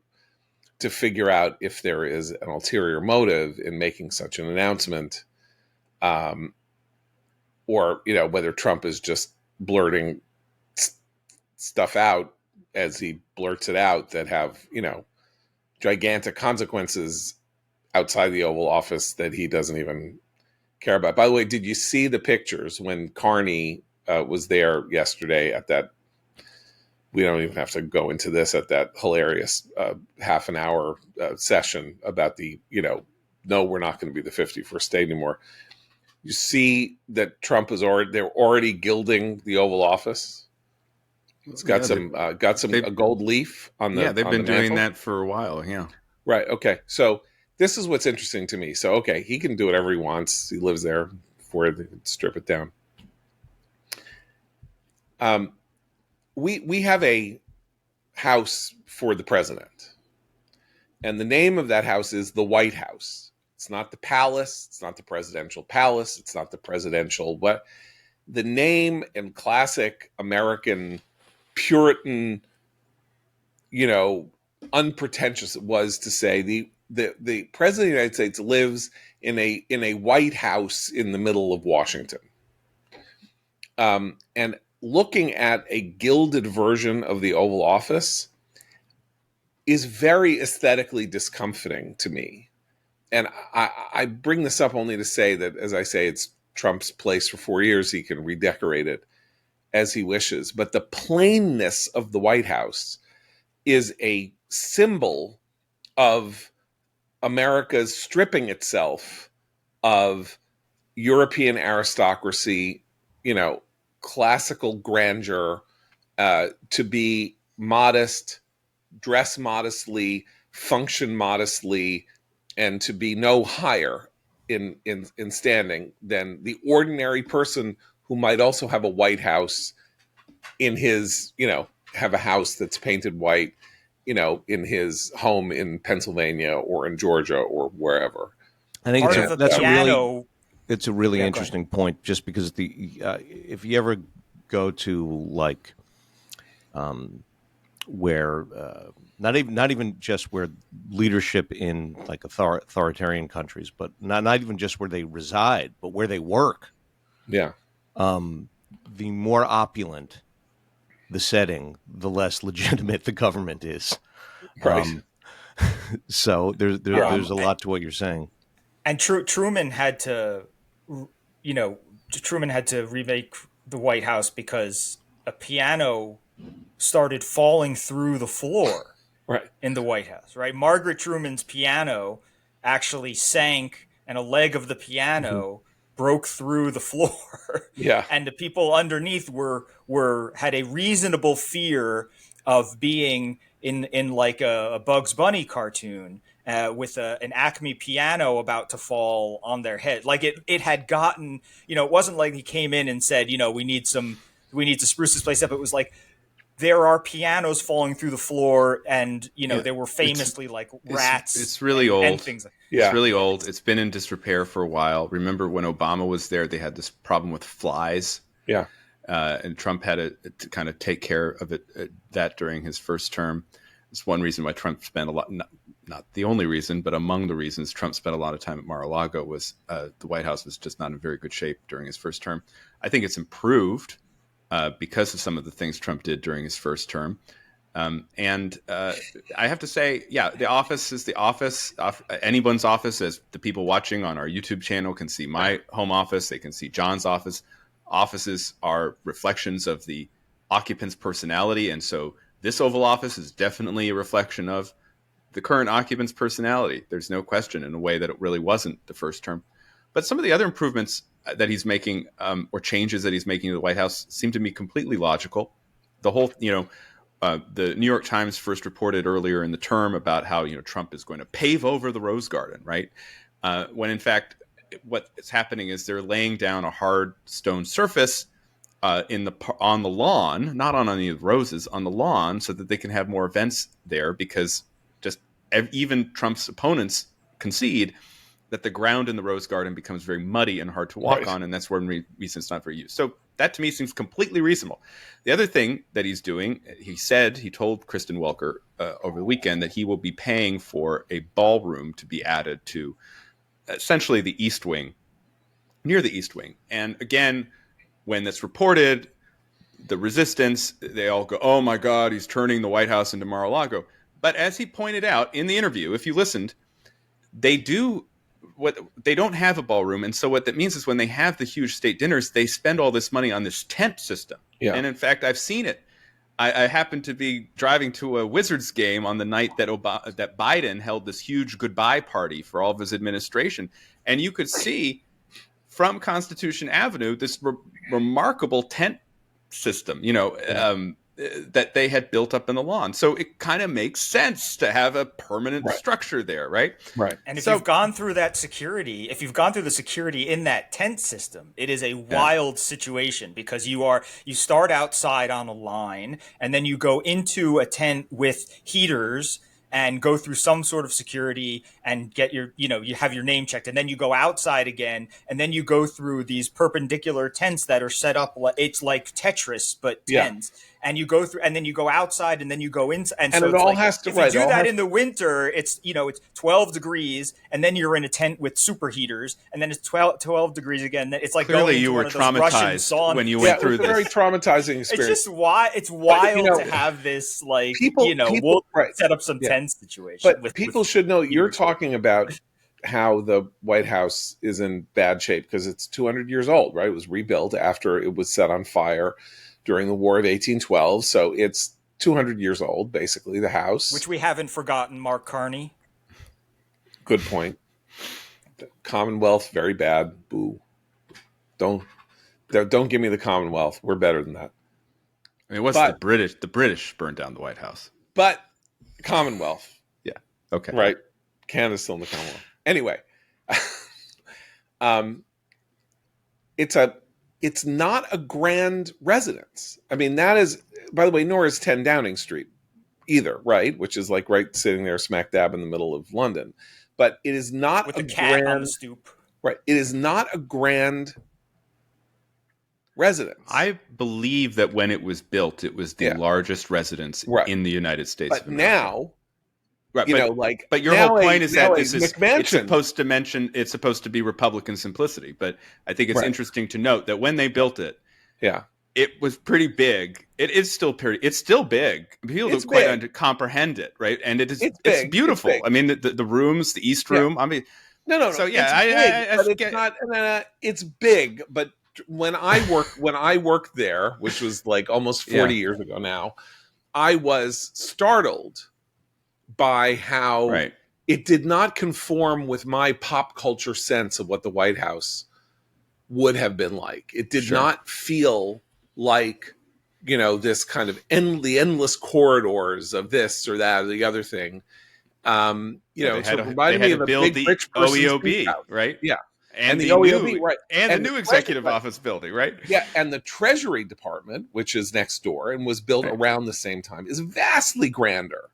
to figure out if there is an ulterior motive in making such an announcement, or whether Trump is just blurting stuff out as he blurts it out that have gigantic consequences outside the Oval Office that he doesn't even care about. By the way, did you see the pictures when Carney was there yesterday at that? We don't even have to go into this, at that hilarious half an hour session about the, no, we're not going to be the 51st state anymore. You see that Trump they're already gilding the Oval Office. It's got a gold leaf on the. Yeah, they've been doing that for a while. Yeah. Right. Okay. So this is what's interesting to me. So, okay, he can do whatever he wants. He lives there before they strip it down. We have a house for the president. And the name of that house is the White House. It's not the palace. It's not the presidential palace. It's not the presidential what. The name in classic American Puritan, unpretentious was to say the president of the United States lives in a White House in the middle of Washington. And looking at a gilded version of the Oval Office is very aesthetically discomforting to me. And I bring this up only to say that, as I say, it's Trump's place for 4 years. He can redecorate it. as he wishes. But the plainness of the White House is a symbol of America's stripping itself of European aristocracy, classical grandeur, to be modest, dress modestly, function modestly, and to be no higher in standing than the ordinary person who might also have a White House in his, have a house that's painted white, in his home in Pennsylvania or in Georgia or wherever. I think it's a really Yeah, interesting point, just because if you ever go to where not even just where leadership in like authoritarian countries, but not even just where they reside, but where they work. Yeah. The more opulent the setting, the less legitimate the government is. Right. So there's a lot to what you're saying. And Truman had to, remake the White House because a piano started falling through the floor in the White House, right? Margaret Truman's piano actually sank, and a leg of the piano broke through the floor. Yeah. And the people underneath had a reasonable fear of being in like a Bugs Bunny cartoon with an Acme piano about to fall on their head. Like it had gotten, it wasn't like he came in and said, we need to spruce this place up. It was like, there are pianos falling through the floor, and they were famously rats. It's really old. And things like Yeah. It's really old. It's been in disrepair for a while. Remember when Obama was there, they had this problem with flies. Yeah. And Trump had to kind of take care of that during his first term. It's one reason why Trump spent a lot, not the only reason, but among the reasons Trump spent a lot of time at Mar-a-Lago was the White House was just not in very good shape during his first term. I think it's improved because of some of the things Trump did during his first term. And I have to say, the office is the office. Anyone's office, as the people watching on our YouTube channel can see my home office. They can see John's office. Offices are reflections of the occupant's personality. And so this Oval Office is definitely a reflection of the current occupant's personality. There's no question, in a way that it really wasn't the first term. But some of the other improvements that he's making, or changes that he's making to the White House, seem to me completely logical. The whole, the New York Times first reported earlier in the term about how, Trump is going to pave over the Rose Garden, right? When in fact, what is happening is they're laying down a hard stone surface on the lawn, not on any of the roses, on the lawn, so that they can have more events there, because just even Trump's opponents concede that the ground in the Rose Garden becomes very muddy and hard to walk on, and that's one reason it's not very used. So that to me seems completely reasonable. The other thing that he's doing, he told Kristen Welker over the weekend that he will be paying for a ballroom to be added to essentially the East Wing, near the East Wing. And again, when that's reported, the resistance, they all go, oh my God, he's turning the White House into Mar-a-Lago. But as he pointed out in the interview, if you listened, they don't have a ballroom. And so what that means is when they have the huge state dinners, they spend all this money on this tent system. Yeah. And in fact, I've seen it. I happened to be driving to a Wizards game on the night that that Biden held this huge goodbye party for all of his administration. And you could see from Constitution Avenue this remarkable tent system, that they had built up in the lawn. So it kind of makes sense to have a permanent structure there, right? Right. And if you've gone through the security in that tent system, it is a wild situation, because you start outside on a line, and then you go into a tent with heaters and go through some sort of security and get you have your name checked. And then you go outside again, and then you go through these perpendicular tents that are set up. It's like Tetris, but tents. And you go through, and then you go outside, and then you go in. And so it all has to, if you do that in the winter, it's 12 degrees, and then you're in a tent with superheaters, and then it's 12 degrees again. It's like clearly going you were into one of those Russian traumatized saunas. when you went through this. It's a very traumatizing experience. It's just it's wild to have this, like, we'll set up some tent situation. But people should know you're talking about how the White House is in bad shape because it's 200 years old, right? It was rebuilt after it was set on fire during the War of 1812. So it's 200 years old, basically, the house. Which we haven't forgotten, Mark Carney. Good point. The Commonwealth, very bad. Boo. Don't give me the Commonwealth. We're better than that. I mean, the British? The British burned down the White House. But Commonwealth. Yeah. Okay. Right. Canada's still in the Commonwealth. Anyway. It's not a grand residence. I mean, that is, by the way, nor is 10 Downing Street either, right? Which is like right sitting there smack dab in the middle of London. But it is not with a cat on the stoop. Right. It is not a grand residence. I believe that when it was built, it was the largest residence in the United States. But now, right, but your whole point is that this is McMansion. it's supposed to be Republican simplicity. But I think it's interesting to note that when they built it, it was pretty big. It's still big. People don't quite comprehend it, right? And it's beautiful. It's I mean, the rooms, the East Room. I mean, no. So it's big, but when I worked there, which was like almost 40 years ago now, I was startled by how it did not conform with my pop culture sense of what the White House would have been like. It did not feel like, this kind of the endless corridors of this or that or the other thing. It reminded me of a big rich person's OEOB, house. right? Yeah. And the OEOB, right. And the new executive office building, right? Yeah, and the Treasury Department, which is next door and was built around the same time, is vastly grander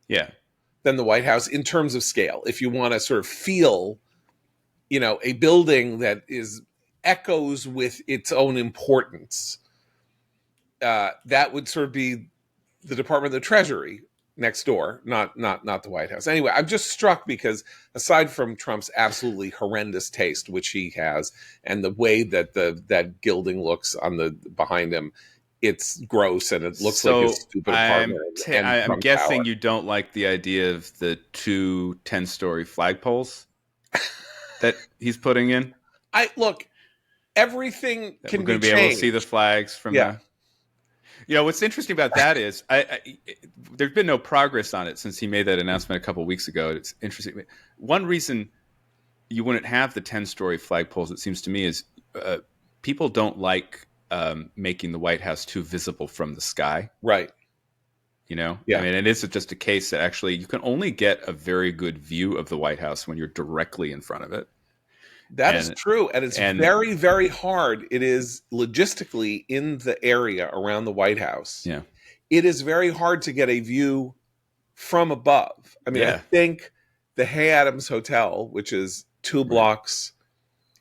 than the White House in terms of scale. If you want to sort of feel, a building that echoes with its own importance, that would sort of be the Department of the Treasury next door, not the White House. Anyway, I'm just struck because aside from Trump's absolutely horrendous taste, which he has, and the way that that gilding looks on the behind him, it's gross and it looks like a stupid apartment. I'm guessing you don't like the idea of the 2 10-story flagpoles that he's putting in. Everything can be changed. Able to see the flags from the. What's interesting about that is there's been no progress on it since he made that announcement a couple of weeks ago. It's interesting. One reason you wouldn't have the 10-story flagpoles, it seems to me, is people don't like making the White House too visible from the sky. Right. I mean, it is just a case that actually you can only get a very good view of the White House when you're directly in front of it. That is true. And it's very, very hard. It is logistically in the area around the White House. Yeah. It is very hard to get a view from above. I mean, I think the Hay Adams Hotel, which is 2 blocks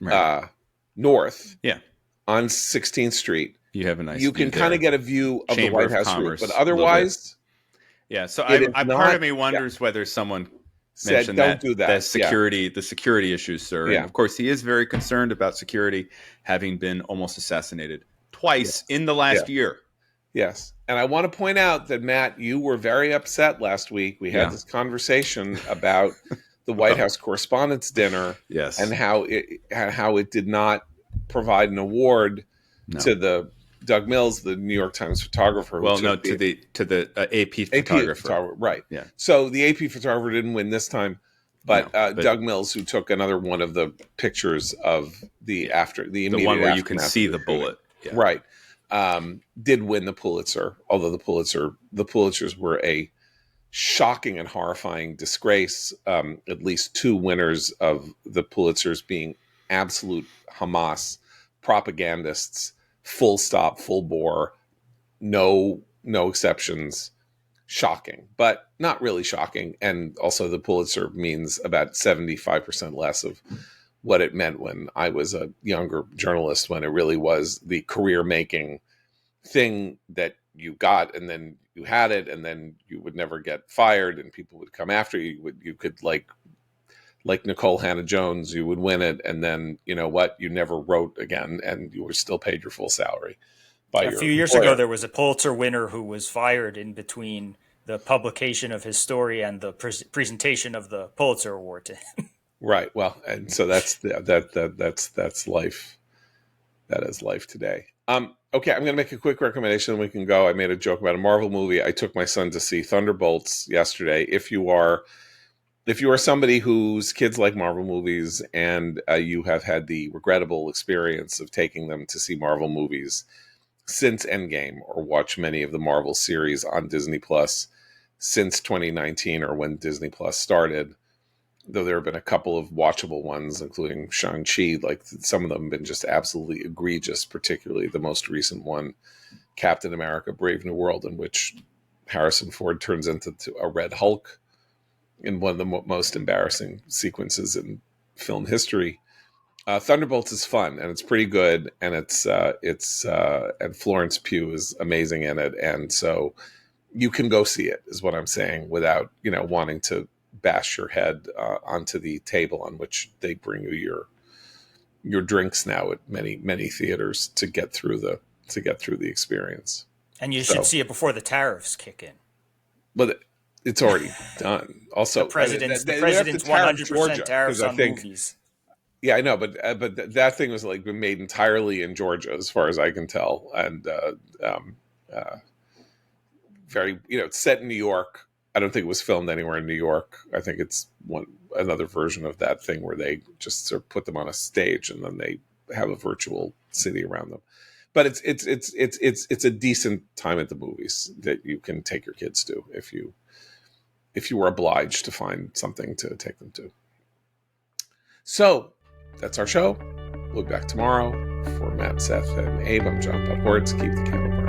north on 16th Street, you have a nice you can kind of get a view of Chamber the White House Commerce, roof. But otherwise... so part of me wonders whether someone... said, don't do that. The security issues, sir. And of course, he is very concerned about security, having been almost assassinated twice in the last year. Yes. And I want to point out that, Matt, you were very upset last week. We had this conversation about the White House Correspondents' Dinner and how it did not provide an award to the Doug Mills, the New York Times photographer. To the AP photographer. Right. Yeah. So the AP photographer didn't win this time, but Doug Mills, who took another one of the pictures of the one where you can see the bullet. Yeah. Right. Did win the Pulitzer, although the Pulitzers were a shocking and horrifying disgrace. At least 2 winners of the Pulitzers being absolute Hamas propagandists. Full stop, full bore, no exceptions. Shocking, but not really shocking. And also the Pulitzer means about 75% less of what it meant when I was a younger journalist, when it really was the career-making thing that you got, and then you had it, and then you would never get fired, and people would come after you. You could like Nicole Hannah-Jones, you would win it, and then you know what? You never wrote again, and you were still paid your full salary. A few years ago, there was a Pulitzer winner who was fired in between the publication of his story and the presentation of the Pulitzer Award to him. Right. Well, and so that's life. That is life today. Okay, I'm going to make a quick recommendation and we can go. I made a joke about a Marvel movie. I took my son to see Thunderbolts yesterday. If you are somebody whose kids like Marvel movies and you have had the regrettable experience of taking them to see Marvel movies since Endgame or watch many of the Marvel series on Disney Plus since 2019 or when Disney Plus started, though there have been a couple of watchable ones, including Shang-Chi, like some of them have been just absolutely egregious, particularly the most recent one, Captain America, Brave New World, in which Harrison Ford turns into a Red Hulk in one of the most embarrassing sequences in film history. Thunderbolts is fun and it's pretty good, and and Florence Pugh is amazing in it, and so you can go see it, is what I'm saying, without wanting to bash your head onto the table on which they bring you your drinks now at many theaters to get through the experience. And you should see it before the tariffs kick in. But it's already done. Also, the president's 100% tariffs on movies. Yeah, I know, but that thing was like been made entirely in Georgia, as far as I can tell, and very it's set in New York. I don't think it was filmed anywhere in New York. I think it's another version of that thing where they just sort of put them on a stage and then they have a virtual city around them. But it's a decent time at the movies that you can take your kids to if you were obliged to find something to take them to. So that's our show. We'll be back tomorrow. For Matt, Seth, and Abe, I'm John Podhoretz. Keep the camera burning.